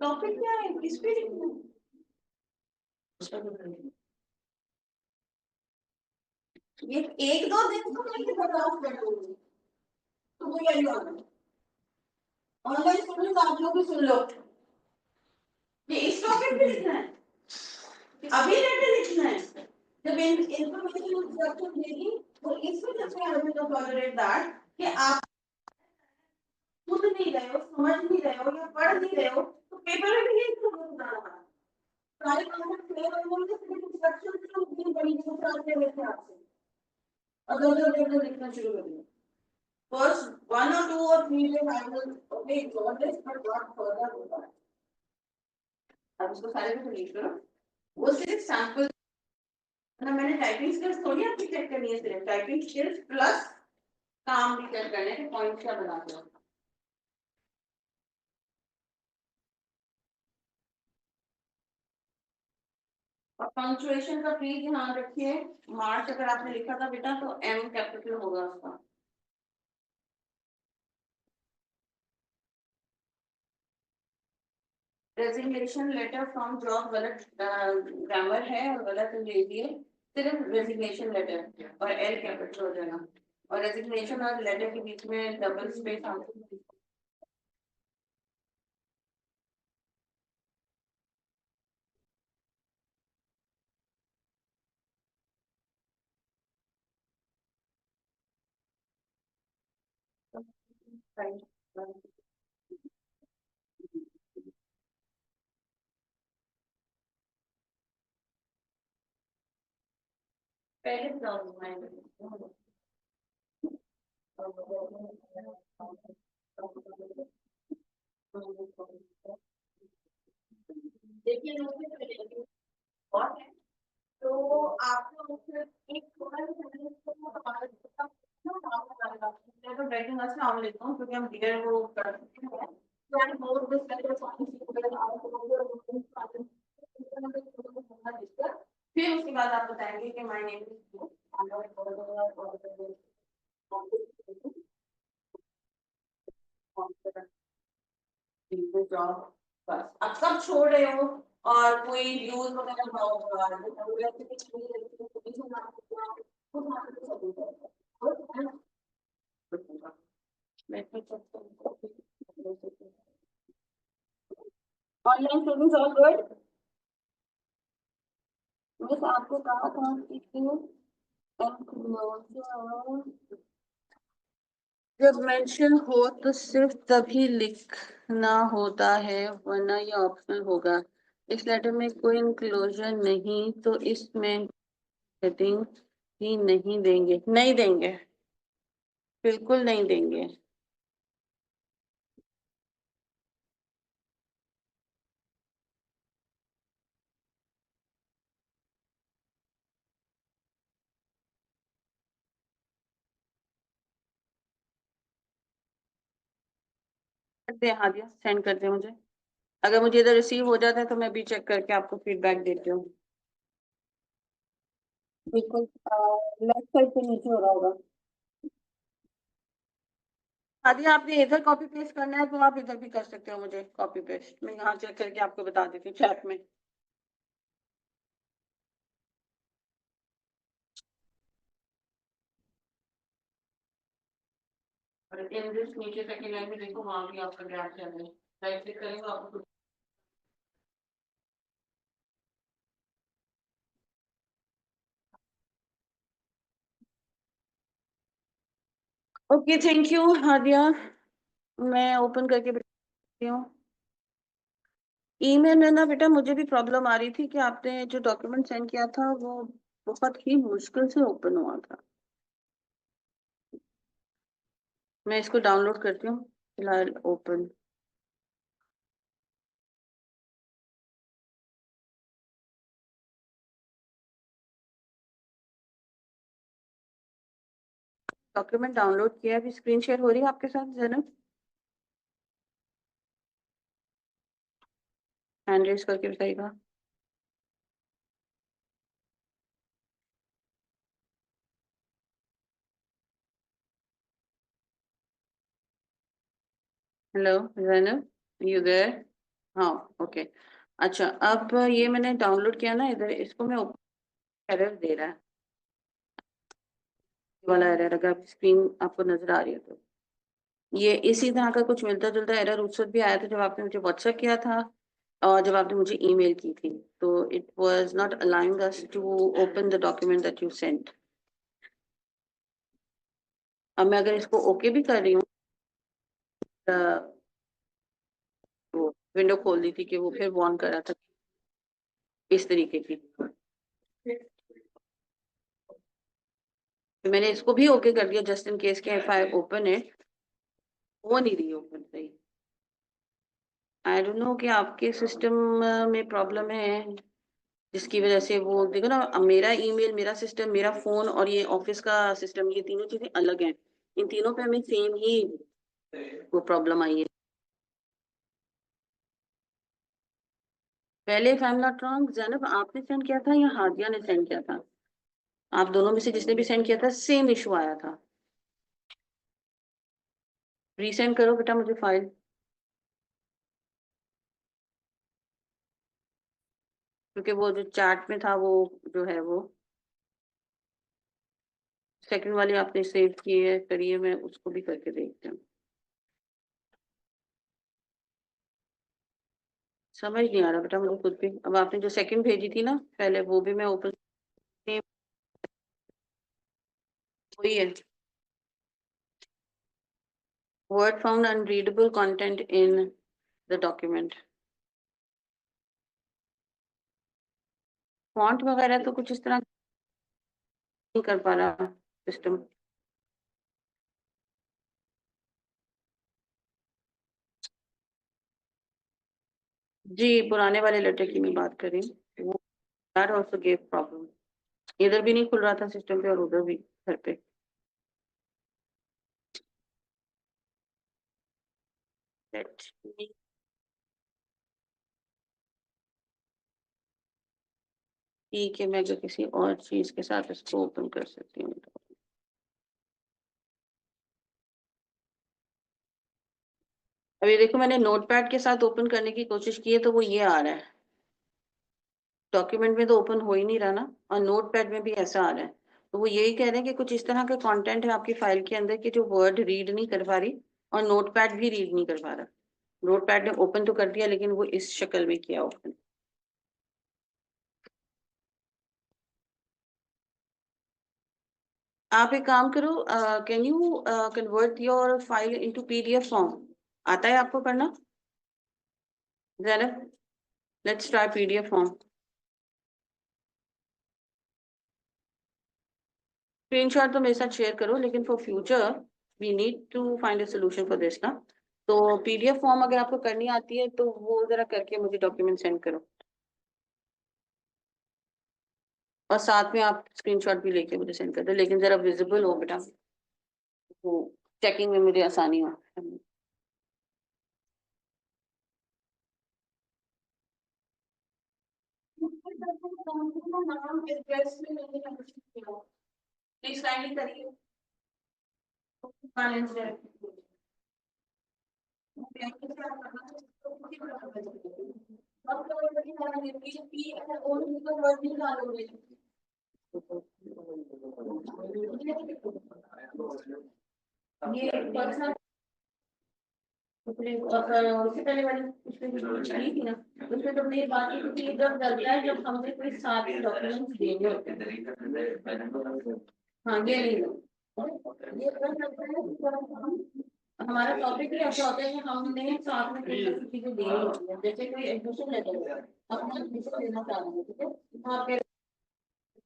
टॉपिक क्या है, किस पे लिखना है? ये एक दो दिन तो नहीं बर्दाश्त कर लूंगी, तो वो यही होगा। ऑनलाइन सुन लो, आप लोग भी सुन लो। ये इस टॉपिक पे लिखना है, अभी लेटर लिखना है। जब इंफॉर्मेशन इंस्ट्रक्शन देगी तो इसमें सबसे आई विल टॉलरेट दैट कि आप सुन नहीं रहे हो, समझ नहीं रहे हो या पढ़ नहीं रहे हो, तो पेपर में भी यही करना है। सारे कॉन्सेप्ट क्लियर हो गए, फिर इंस्ट्रक्शन से उतनी बड़ी चीज आते हैं आपसे, अगर जो लिखना शुरू कर दिया। First, 1 or 2 or 3 days I will okay draw this, but not further than that. अब इसको सारे में लिख लो, वो सिर्फ सैंपल ना, मैंने टाइपिंग स्किल्स थोड़ी आपकी चेक करनी है, सिर्फ टाइपिंग स्किल्स प्लस काम भी चेक करने के पॉइंट क्या बनाते हो। और पंक्चुएशन का प्लीज ध्यान रखिए, मार्च अगर आपने लिखा था बेटा तो एम कैपिटल होगा उसका। रेजिग्नेशन लेटर फ्रॉम जॉब गलत ग्रामर है और गलत अंग्रेजी है, सिर्फ रेजिग्नेशन लेटर और एल कैपिटल हो जाएगा, और रेजिग्नेशन और लेटर के बीच में डबल स्पेस आंसर। पहले देखिए बहुत है, तो आपको एक बैठिंग अस्सलाम वालेकुम, क्योंकि हम डियर वो कर सकते हैं। फिर उसके बाद आप बताएंगे कि माय नेम इज जॉब, बस अब सब छोड़ रहे हो और कोई व्यूज वगैरह ऑनलाइन स्टूडेंट्स ऑल गुड। बस आपको कहाँ कहाँ सीखती हूँ, जब मेंशन हो तो सिर्फ तभी लिखना होता है, वरना ये ऑप्शनल होगा। इस लेटर में कोई इंक्लोजर नहीं तो इसमें हेडिंग ही नहीं देंगे, नहीं देंगे, बिल्कुल नहीं देंगे। कर दे, हाँ दिया, सेंड कर दे मुझे। अगर मुझे इधर रिसीव हो जाता है तो मैं भी चेक करके आपको फीडबैक देती हूँ। बिल्कुल लेफ्ट साइड पे नीचे हो रहा होगा। यदि आपने इधर कॉपी पेस्ट करना है तो आप इधर भी कर सकते हो, मुझे कॉपी पेस्ट मैं यहाँ चेक करके आपको बता देती हूँ चैट में। और इन दिस नीचे सेकंड लाइन में देखो, वहां भी आपका ग्राफ चल रहा है, राइट क्लिक करेंगे आपको। ओके थैंक यू हादिया, मैं ओपन करके बताती हूँ। ईमेल में ना बेटा मुझे भी प्रॉब्लम आ रही थी कि आपने जो डॉक्यूमेंट सेंड किया था वो बहुत ही मुश्किल से ओपन हुआ था। मैं इसको डाउनलोड करती हूँ फिलहाल। ओपन डॉक्यूमेंट डाउनलोड किया, अभी स्क्रीन शेयर हो रही है आपके साथ जैनब? हैंड रेस करके बताइएगा। Hello Zainab, you there? हाँ ओके। अच्छा अब ये मैंने डाउनलोड किया ना इधर, इसको मैं एरर दे रहा है, ये वाला एरर, अगर आप स्क्रीन आपको नजर आ रही है तो ये इसी तरह का कुछ मिलता जुलता एरर उस वक्त भी आया था जब आपने मुझे व्हाट्सएप किया था और जब आपने मुझे ईमेल की थी, तो it was not allowing us to open the document that you sent. अब मैं अगर इसको ओके भी कर रही हूँ, वो विंडो खोल दी थी कि वो फिर वॉर्न कर रहा था इस तरीके की। तो मैंने इसको भी ओके कर दिया जस्ट इन केस के इफ आई ओपन इट, हो नहीं रही ओपन सही। आई डोंट नो कि आपके सिस्टम में प्रॉब्लम है जिसकी वजह से वो देखो ना, अब मेरा ईमेल, मेरा सिस्टम, मेरा फोन और ये ऑफिस का सिस्टम, ये तीनों चीजें अलग हैं। इन तीनों पे हमें सेम ही वो प्रॉब्लम आई है। पहले if I am not wrong Zainab आपने सेंड किया था या हादिया ने सेंड किया था? आप दोनों में से जिसने भी सेंड किया था सेम इशू आया था। रीसेंड करो बेटा मुझे फाइल, क्योंकि वो जो चैट में था वो जो है वो सेकंड वाली आपने सेव की है, करिए, मैं उसको भी करके देखती हूँ। समझ नहीं आ रहा बेटा मुझे खुद भी। अब आपने जो सेकंड भेजी थी ना पहले, वो भी मैं ओपन, वही है, word found unreadable content in the document. Font वगैरह तो कुछ इस तरह नहीं कर पा रहा सिस्टम। जी पुराने वाले लेटर की मैं बात कर रही हूँ, वो दैट आल्सो गिव प्रॉब्लम। इधर भी नहीं खुल रहा था सिस्टम पे और उधर भी घर पे। Let me- ठीक है, मैं अगर किसी और चीज के साथ इसको ओपन कर सकती हूँ तो। अभी देखो मैंने नोटपैड के साथ ओपन करने की कोशिश की है तो वो ये आ रहा है, डॉक्यूमेंट में तो ओपन हो ही नहीं रहा ना, और नोटपैड में भी ऐसा आ रहा है। तो वो यही कह रहे हैं कि कुछ इस तरह का कंटेंट है आपकी फाइल के अंदर कि जो वर्ड रीड नहीं कर पा रही और नोटपैड भी रीड नहीं कर पा रहा। नोटपैड ने ओपन तो कर दिया लेकिन वो इस शक्ल में किया ओपन। आप एक काम करो, can you convert your file into PDF form? आता है आपको करना Zainab? Let's try PDF form. Screenshot तो मेरे साथ शेयर करो, लेकिन for future we need to find a solution for this ना। तो पीडीएफ फॉर्म अगर आपको करनी आती है तो वो जरा करके मुझे डॉक्यूमेंट सेंड करो, और साथ में आप स्क्रीनशॉट भी लेके मुझे सेंड कर दो, लेकिन जरा विजिबल हो बेटा, वो चेकिंग में मुझे आसानी हो। नाम एड्रेस में मैंने मेंशन किया, प्लीज काइंडली करिए। फाइनेंस डायरेक्टर बैंक के साथ करना है तो किसी को पता चलेगा। अब तो बड़ी बात है कि पी है और उनको वर्ड नहीं डालोगे। ये पर्सनल उससे पहले वाली उसमें जो चली थी ना, उसमें तो अपनी ये बात की थी कि जब डलता है जब हमसे कोई साथ में डॉक्यूमेंट्स देने होते हैं। हाँ ये नहीं ये तब लगता है कि जब हम हमारा टॉपिक ही ऐसा होता है कि हमने साथ में कोई ऐसी चीजें देनी होती है, जैसे कोई एडमिशन लेटर है, अपना एडमिशन लेना चाह रहे हैं, ठीक है, वहाँ पे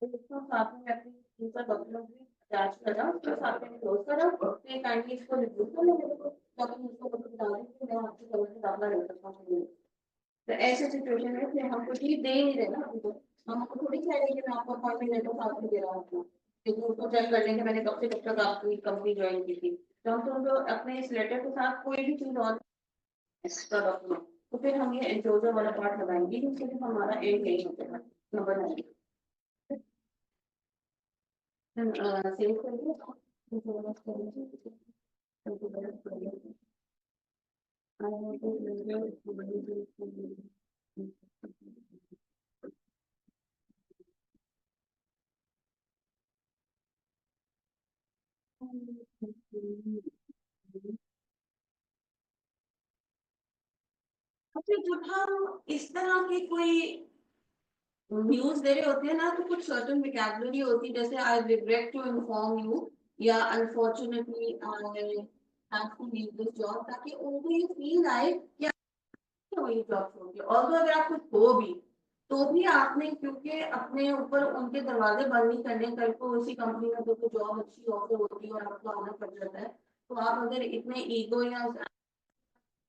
इसको साथ में अपनी दूसरा डॉक्यूमेंट भी अटैच करा, उसके साथ में क्लोज करा, तो ये काइंडली इसको रिव्यू कर लो मेरे को, ताकि उसको कुछ बता दें कि मैं आपकी कलर से दाखला ले सकता हूँ। तो ऐसे सिचुएशन में फिर हमको चीज दे ही नहीं देना, हम आपको थोड़ी कह रहे हैं कि मैं आपको अपॉइंटमेंट लेटर साथ में दे रहा हूँ, लेकिन उसको चेक कर लेंगे मैंने कब से कब तक आपकी कंपनी ज्वाइन की थी, तो हम तो उनको अपने इस लेटर के साथ कोई भी चीज और एक्स्ट्रा डॉक्यूमेंट, तो फिर हम ये एंक्लोजर वाला पार्ट लगाएंगे जिससे कि हमारा एंड नहीं होता है। नंबर 9 सेव कर जब हम इस तरह की कोई न्यूज दे रहे होते हैं ना, तो कुछ सर्टेन वोकैबुलरी होती है, जैसे I regret to inform you या unfortunately I have to leave this job, ताकि उनको ये फील आए कि आपने वही जॉब छोड़ दी, और तो अगर आप कुछ हो भी तो भी आपने, क्योंकि अपने ऊपर उनके दरवाजे बंद नहीं करने, कल को उसी कंपनी में तो जॉब अच्छी ऑफर होती है और आपको आना पड़ जाता है, तो आप अगर इतने ईगो या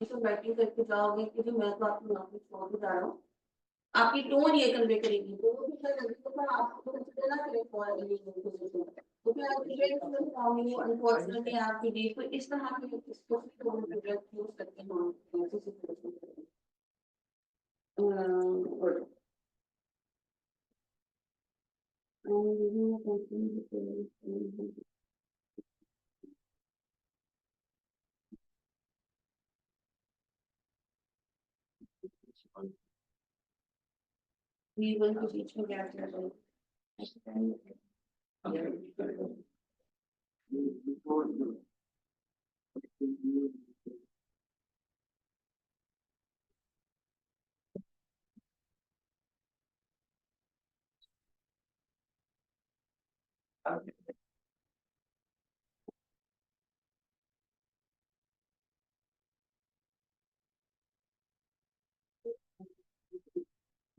बैटिंग करके जाओगे कि जी मैं तो आपकी नौकरी छोड़ के जा रहा हूँ, आपकी टोन ये कन्वे करेगी, तो वो भी शायद जल्दी तो फिर आपको कंसिडर ना करें फॉर एनी पोजीशन, तो फिर आप regret to inform you unfortunately आपकी डेट, तो इस तरह के इसको टोन रिग्रेट यूज करके हम ऐसी सिचुएशन में वीवन के बीच में गैप लग रहा है।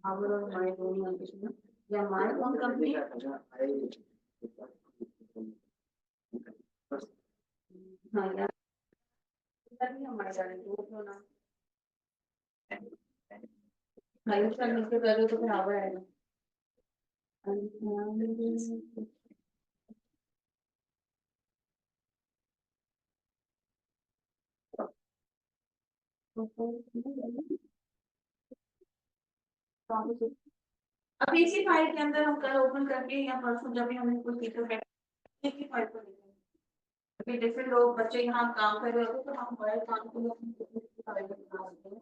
Our or my own ambition, या my own company, हाँ या भी हमारे सारे ग्रुप होना, भाई उसका मिलकर करो तो फिर आवर आएगा। अब इसी फाइल के अंदर हम कल ओपन करके या परसों जब भी हमें कोई फीचर एक ही फाइल पर क्योंकि डिफरेंट लोग बच्चे यहाँ काम कर रहे होते तो हम हमारे काम को अपनी फाइल में बना सकते हैं।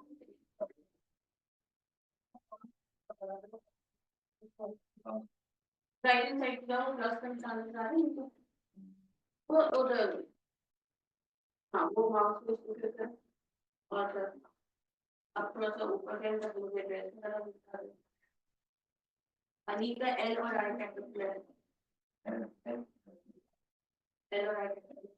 राइट हैंड साइड जाओ, प्लस का निशान दिखा रहे हैं वो और हाँ वो माउस को इसको करते हैं, और अब थोड़ा सा ऊपर के अंदर मुझे ड्रेस दिखा रहे हैं, अनी का एल और आई कैपिटल है, एल और आई कैपिटल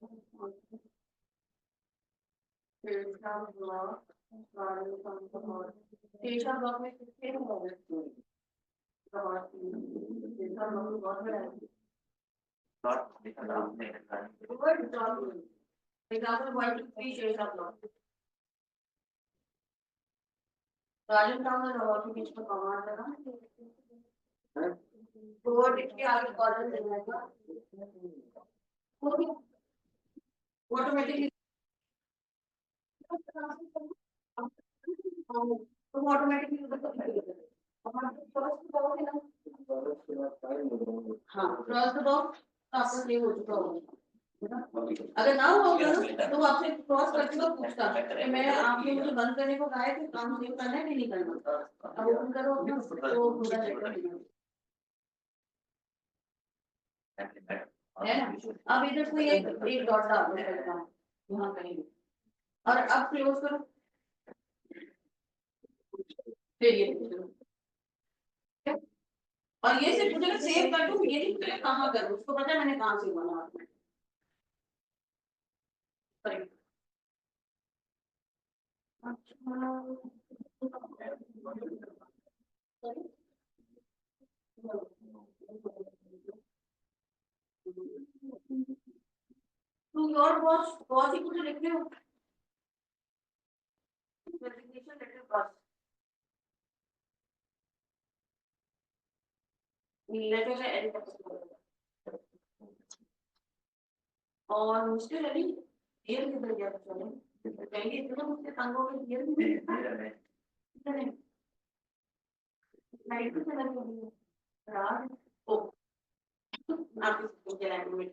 तीसरा ब्लॉक में कितने होंगे, बहुत बड़ा है। Example 1 to 3 shades of block. Garden town और रवा के बीच में कमांड है ना, तो वो के आगे कॉलम देना है, ऑटोमेटिकली तो ऑटोमेटिकली उधर तक चले जाएगा। हमारे फर्स्ट ब्लॉक है ना, उसके बाद टाइम लग रहा है। हाँ क्रॉस द बॉक्स आपका सेव हो चुका होगा है ना? अगर ना हुआ होगा ना तो आपसे क्रॉस करके तो पूछता कि मैं आपने मुझे बंद करने को कहा है कि काम सेव करना है कि नहीं करना। अब ओपन करो अपना तो पूरा लेटर है ना। अब इधर कोई एक डॉट डाल मैं करता हूँ यहाँ कहीं भी। और अब क्लोज करो फिर ये करो। और ये सिर्फ मुझे सेव कर दूं ये नहीं मुझे कहाँ करूँ उसको पता है मैंने कहाँ से बना तो योर बॉस ही कुछ लिख रहे हो रेजिग्नेशन लेटर पास लेटर में एडिट और मुश्किल है नहीं ये किधर गया चलो कहेंगे इतना मुझसे तंग हो गए ये भी नहीं लाइट भी चला गई रात ओ आप इसको क्या में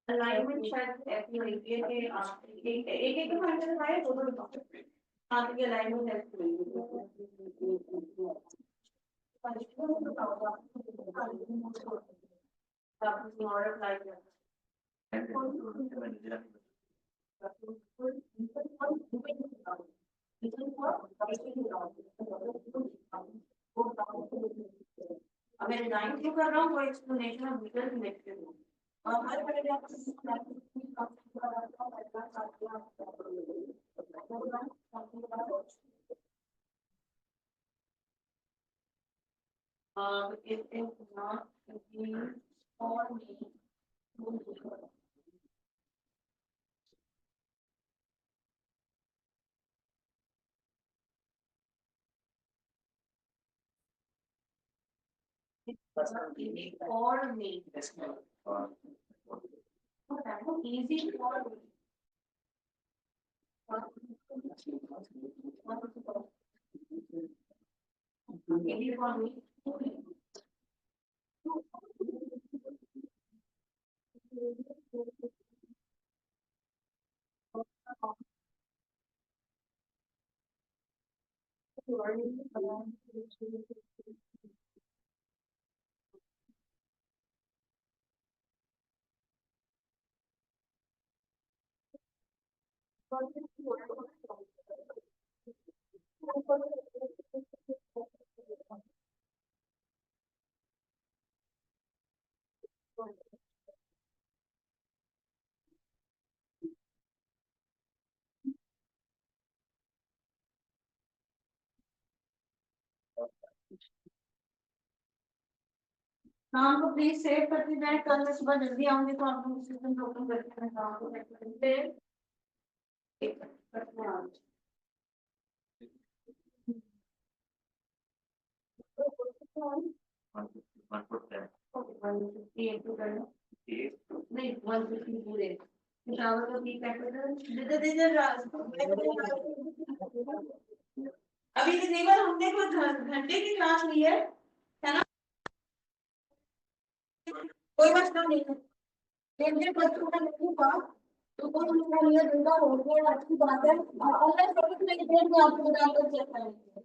अलाइनमेंट शायद ऐसी हुई है कि आप एक एक घंटे में आए दो आपकी अलाइनमेंट ऐसी हुई और अप्लाई कर अब मैं डिजाइन क्यों कर रहा हूँ वो एक्सप्लेनेशन ऑफ लीगल कनेक्टेड है और हर पहले it is not easy for me to easy for me. Easy for me. Easy for me. काम को प्लीज सेव करके जाए कल मैं सुबह जल्दी आऊंगी तो आप लोग सिस्टम ओपन करके मैं काम को करते नहीं 150 पूरे चावल का पी कैपिटल अभी तकरीबन हमने कुछ घंटे की क्लास ली है ना कोई मसला नहीं है लेकिन बच्चों का नहीं हुआ तो कोई मसला नहीं है जिंदा हो गया अच्छी बात है ऑनलाइन सर्विस में डेट में आपको बताकर चेक करेंगे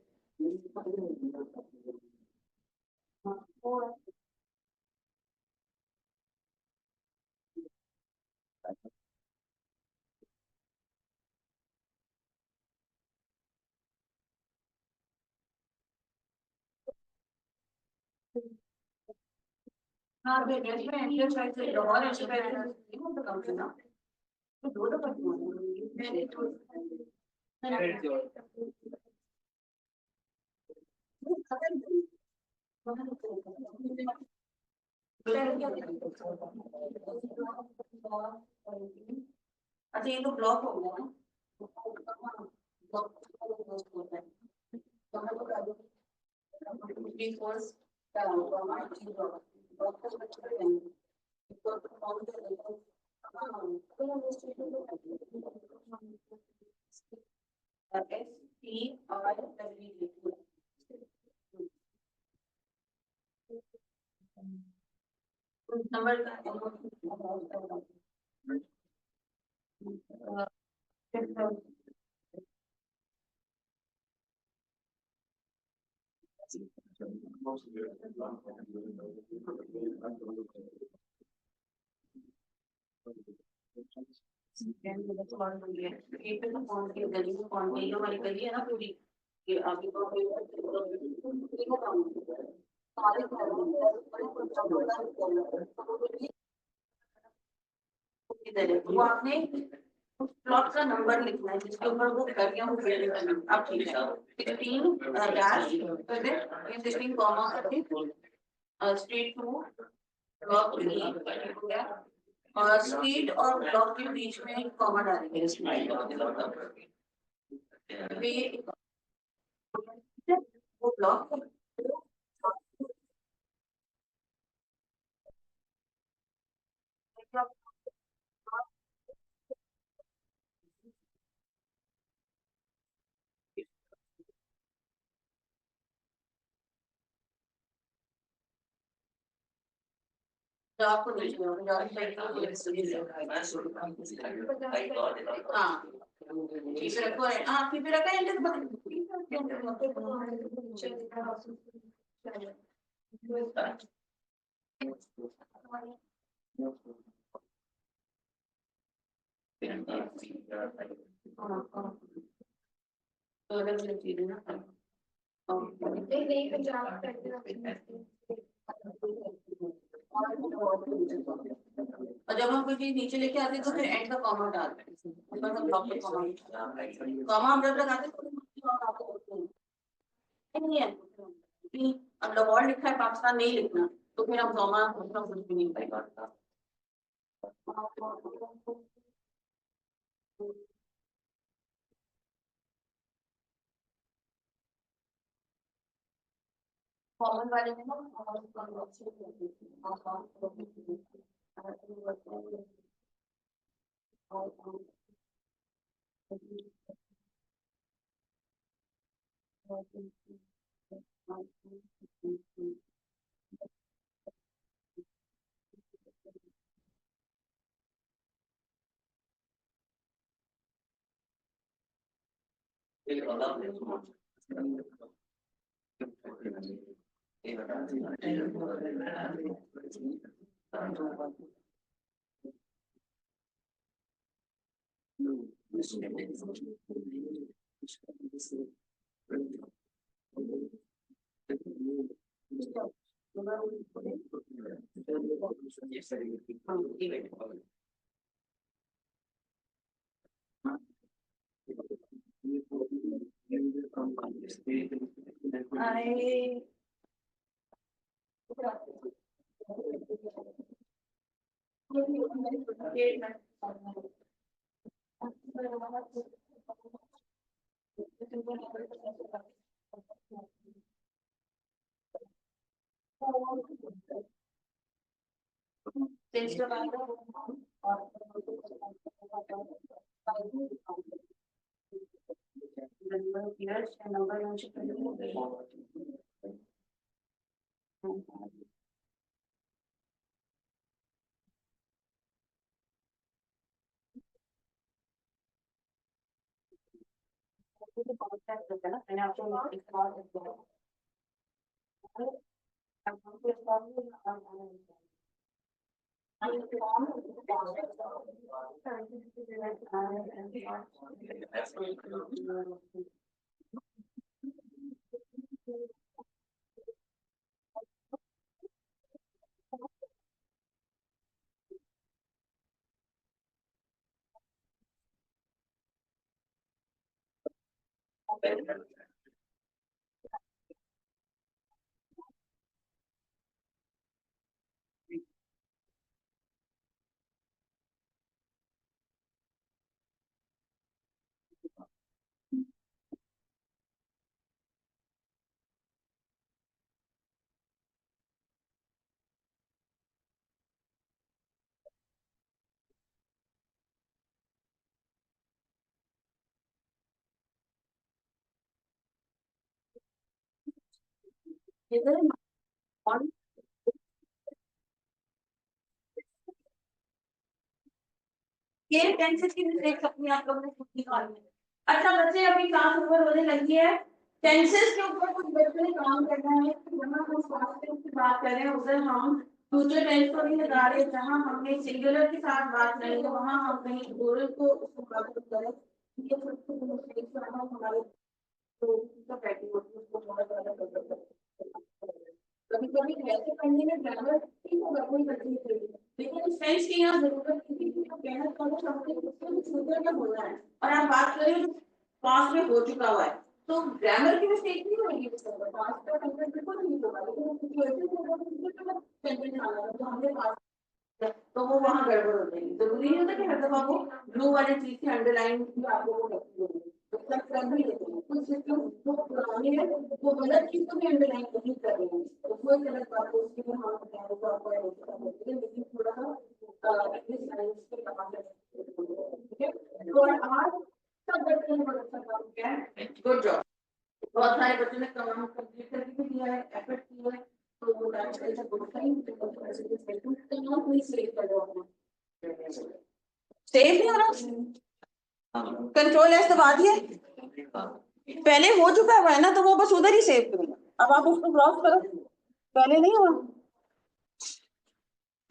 हाँ तो इसमें एंट्रेंस करके और अच्छी बैठे नहीं तो कम से कम तो दो दफा मैंने तो अच्छा ये तो ब्लॉक हो गया ना। नंबर वाली गली है ना पूरी, ये आगे वो आपने उस प्लॉट का नंबर लिखना है जिसके ऊपर वो घर या वो बिल्डिंग का नाम। अब ठीक है 16 डैश कर दे, ये 16 कॉमा करके स्ट्रीट टू ब्लॉक हो गया, और स्ट्रीट और ब्लॉक के बीच में कॉमा डालेंगे इसमें। ये वो ब्लॉक आपको नहीं हाँ ठीक है रखो है हाँ फिर रखा है तो अलग अलग चीजें ना और जब हम कोई चीज नीचे लेके आते हैं तो फिर एंड का कॉमा डालते हैं, ऊपर का ब्लॉक पे कॉमा हम जब लगाते हैं तो नहीं है कि अब लाहौर लिखा है पाकिस्तान नहीं लिखना, तो फिर हम कॉमा कुछ भी नहीं पाएगा। कॉमन वाले में ना I ये टेंसेस की मिस्टेक्स अपनी आप लोगों ने खुद निकालनी है। अच्छा बच्चे, अभी क्लास ऊपर होने लगी है। टेंसेस के ऊपर कुछ बच्चों ने काम करना है। जहाँ हम पास्ट टेंस की बात कर रहे हैं उधर हम फ्यूचर टेंस को भी लगा रहे हैं। जहाँ हमने सिंगुलर के साथ बात करी है वहाँ हम कहीं प्लूरल को उसको बात करें। ये सबसे मिस्टेक्स हमारे उसको बहुत ज्यादा कर सकते हैं। कभी कभी वैसे पढ़ने में ग्रामर ठीक होगा, कोई तकलीफ नहीं है, लेकिन सेंस की यहाँ जरूरत नहीं है। तो कहना चाहूँ सबके उसको शुगर का होना है। और आप बात करें पास में हो चुका हुआ है तो ग्रामर की मिस्टेक नहीं होगी। पास का कंटेंट बिल्कुल नहीं होगा, लेकिन सिचुएशन होगा तो कंटेंट आना है तो हमने पास तो वो वहाँ गड़बड़ हो जाएगी। जरूरी नहीं होता कि हर दफा वो ब्लू वाली चीज की अंडरलाइन भी आपको वो करती होगी। तो सब कर भी लेते हैं कुछ सिस्टम जो पुरानी है वो गलत चीज को भी अंडरलाइन नहीं कर रहे हैं। तो कोई गलत बात है उसकी भी हम बताएंगे तो आपको ऐसे कर सकते हैं, लेकिन थोड़ा सा इंग्लिश साइंस के काम है। ठीक है, तो आज सब बच्चों ने बहुत अच्छा काम किया है। Good job. बहुत सारे बच्चों ने काम कंप्लीट करके भी दिया है, एफर्ट किया है। तो वो ऐसा बोलता ही सेव कर दो अपना। सेव नहीं हो रहा, कंट्रोल एस दबा दिया, पहले हो चुका हुआ है ना तो वो बस उधर ही सेव करो। अब आप उसको क्रॉस करो, पहले नहीं हुआ।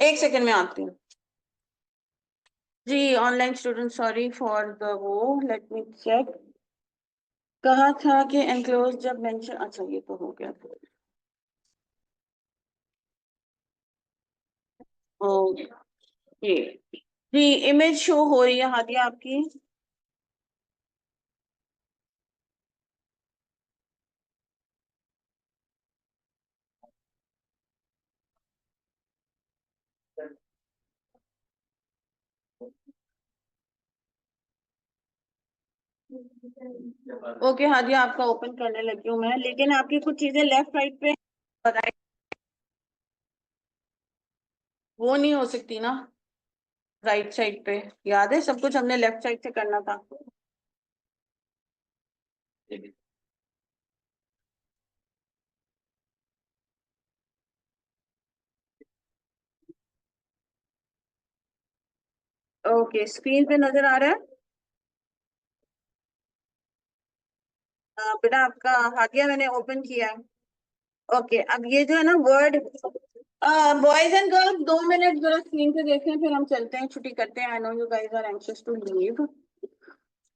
एक सेकंड में आती हूँ जी। Online student sorry for the वो, लेट मी चेक। कहा था कि एनक्लोज जब मेंशन, अच्छा ये तो हो गया। ओके जी, इमेज शो हो रही है हादिया आपकी। ओके हादिया, आपका ओपन करने लगी हूँ मैं, लेकिन आपकी कुछ चीजें लेफ्ट राइट पे राइट वो नहीं हो सकती ना। राइट साइड पे याद है, सब कुछ हमने लेफ्ट साइड से करना था। ओके, स्क्रीन पे नजर आ रहा है। बेटा आपका हादिया मैंने ओपन किया है। ओके, अब ये जो है ना word, boys and girls 2 minute screen स्क्रीन पे देखें, फिर हम चलते हैं, छुट्टी करते हैं। I know you guys are anxious to leave.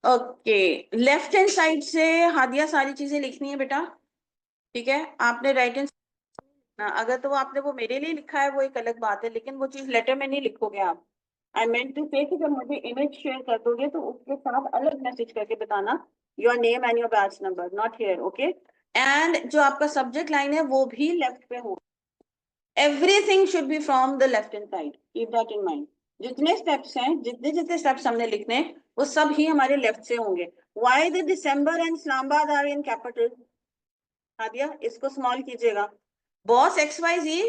Okay, left hand side से हादिया सारी चीजें लिखनी है बेटा। ठीक है, आपने राइट हैंड, अगर तो वो आपने वो मेरे लिए लिखा है वो एक अलग बात है, लेकिन वो चीज लेटर में नहीं लिखोगे आप। आई मेंट टू से कि जब मुझे इमेज शेयर कर दोगे तो उसके साथ अलग मैसेज करके बताना your name and your batch number, not here. Okay, and जो आपका सब्जेक्ट लाइन है वो भी लेफ्ट पे हो। Everything should be from the left hand side, keep that in mind. जितने स्टेप्स हैं, जितने जितने स्टेप्स हमने लिखने हैं, वो सब ही हमारे लेफ्ट से होंगे। Why the December and Islamabad are in capital? Hadiya इसको स्मॉल कीजिएगा। Boss X Y Z,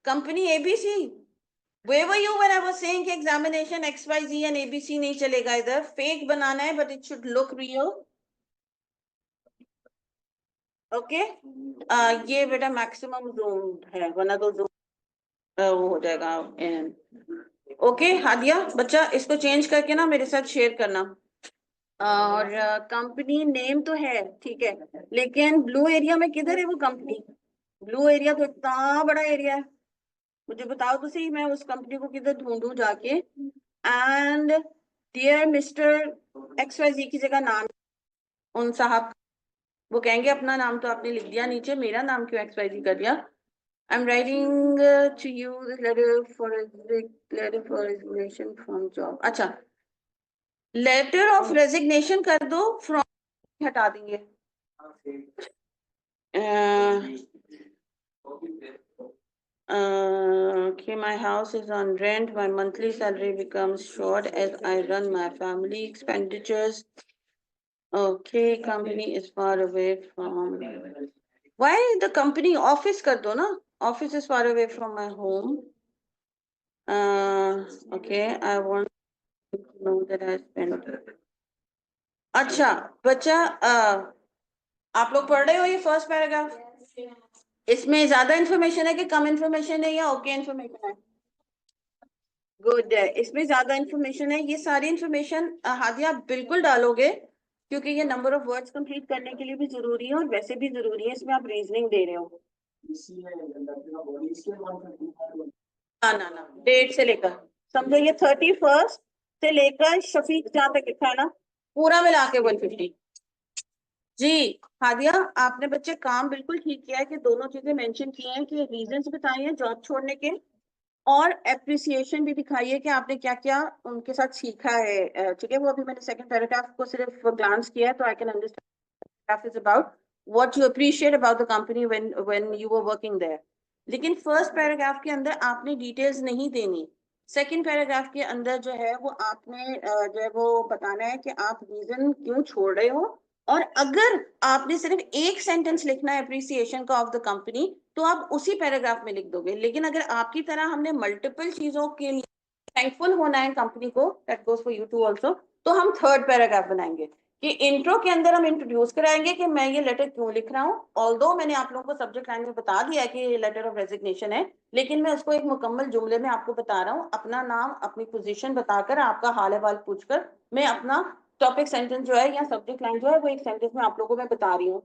company ABC. Where were you when I was saying कि examination XYZ and ABC नहीं चलेगा इधर? फेक बनाना है but it should look real. Okay, ये बेटा मैक्सिमम जूम है वरना तो जूम वो हो जाएगा। ओके हादिया बच्चा, इसको चेंज करके ना मेरे साथ शेयर करना। और कंपनी नेम तो है ठीक है, लेकिन ब्लू एरिया में किधर है वो कंपनी? ब्लू एरिया तो इतना बड़ा एरिया है, मुझे बताओ तो सही, मैं उस कंपनी को किधर ढूंढूं जाके। And dear mister X Y Z की जगह नाम उन साहब, वो कहेंगे अपना नाम तो आपने लिख दिया नीचे, मेरा नाम क्यों एक्स वाई जी कर दिया? I am writing to you letter for resignation from job. अच्छा, लेटर ऑफ रेजिग्नेशन कर दो, फ्रॉम हटा देंगे। Okay, my house is on rent. My monthly salary becomes short as I run my family expenditures. Okay, company is far away from. Why the company office कर दो ना? Office is far away from my home. Okay, I want to know that I spend. अच्छा बच्चा, आप लोग पढ़ रहे हो ये फर्स्ट पैराग्राफ? इसमें ज्यादा इन्फॉर्मेशन है कि कम इन्फॉर्मेशन है या ओके इन्फॉर्मेशन है? गुड है, इसमें ज्यादा इन्फॉर्मेशन है। ये सारी इन्फॉर्मेशन हादिया आप बिल्कुल डालोगे, क्योंकि ये नंबर ऑफ वर्ड्स कंप्लीट करने के लिए भी जरूरी है और वैसे भी जरूरी है। इसमें आप रीजनिंग दे रहे हो। ना डेट से लेकर, समझो ये 31 से लेकर शफीक जहाँ तक लिखा है ना, पूरा मिला के 150। जी हादिया, आपने बच्चे काम बिल्कुल ठीक किया है कि दोनों चीजें मेंशन की हैं, कि रीजंस बताए हैं जॉब छोड़ने के, और एप्रिसिएशन भी दिखाई है कि आपने क्या क्या उनके साथ सीखा है। ठीक है, वो अभी मैंने सेकंड पैराग्राफ को सिर्फ ग्लांस किया है, तो I can understand is about what you appreciate about the company when you were working there. लेकिन फर्स्ट पैराग्राफ के अंदर आपने डिटेल्स नहीं देनी। सेकंड पैराग्राफ के अंदर जो है वो आपने जो है वो बताना है कि आप रीजन क्यों छोड़ रहे हो। और अगर आपने सिर्फ एक सेंटेंस लिखना है अप्रिसिएशन का ऑफ द कंपनी, तो आप उसी पैराग्राफ में लिख दोगे। लेकिन अगर आपकी तरह हमने मल्टीपल चीजों के लिए थैंकफुल होना है कंपनी को, that goes for you too also, तो हम थर्ड पैराग्राफ बनाएंगे कि इंट्रो के अंदर हम इंट्रोड्यूस कराएंगे कि मैं ये लेटर क्यों लिख रहा हूँ। ऑल्दो मैंने आप लोगों को सब्जेक्ट लाइन में बता दिया है कि ये लेटर ऑफ रेजिग्नेशन है, लेकिन मैं उसको एक मुकम्मल जुमले में आपको बता रहा हूँ, अपना नाम अपनी पोजीशन बताकर, आपका हाल अहवाल पूछकर मैं अपना टॉपिक सेंटेंस जो है या सब्जेक्ट लाइन जो है वो एक सेंटेंस में आप लोगों को मैं बता रही हूँ।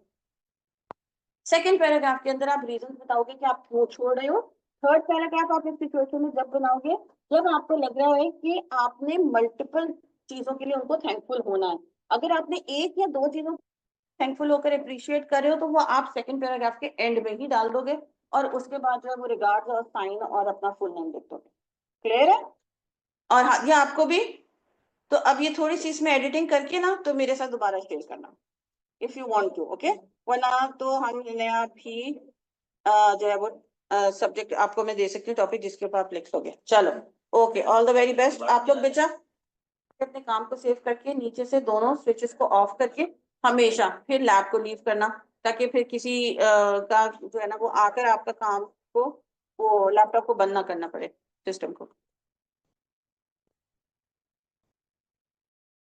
सेकेंड पैराग्राफ के अंदर आप रीजन बताओगे कि आप क्यों छोड़ रहे हो। थर्ड पैराग्राफ आप इस सिचुएशन में जब बनाओगे जब आपको लग रहा है कि आपने मल्टीपल चीजों के लिए उनको थैंकफुल होना है। अगर आपने एक या दो चीजों थैंकफुल होकर अप्रिशिएट कर रहे हो, तो वो आप सेकंड पैराग्राफ के एंड में ही डाल दोगे, और उसके बाद जो है वो रिगार्ड्स और साइन और अपना फुल नेम लिख दोगे। क्लियर है? और हाँ, ये आपको भी। तो अब ये थोड़ी सी इसमें एडिटिंग करके ना, तो मेरे साथ दोबारा शेयर करना if you want to, okay. वरना तो हम नया भी जो है वो सब्जेक्ट आपको मैं दे सकती हूँ, टॉपिक जिसके ऊपर आप लिख सोगे। चलो, okay, all the very best आप लोग। बेटा अपने काम को सेव करके नीचे से दोनों स्विचेस को ऑफ करके हमेशा फिर लैब को लीव करना, ताकि फिर किसी का जो है ना वो आकर आपका काम को, वो लैपटॉप को बंद ना करना पड़े, सिस्टम को।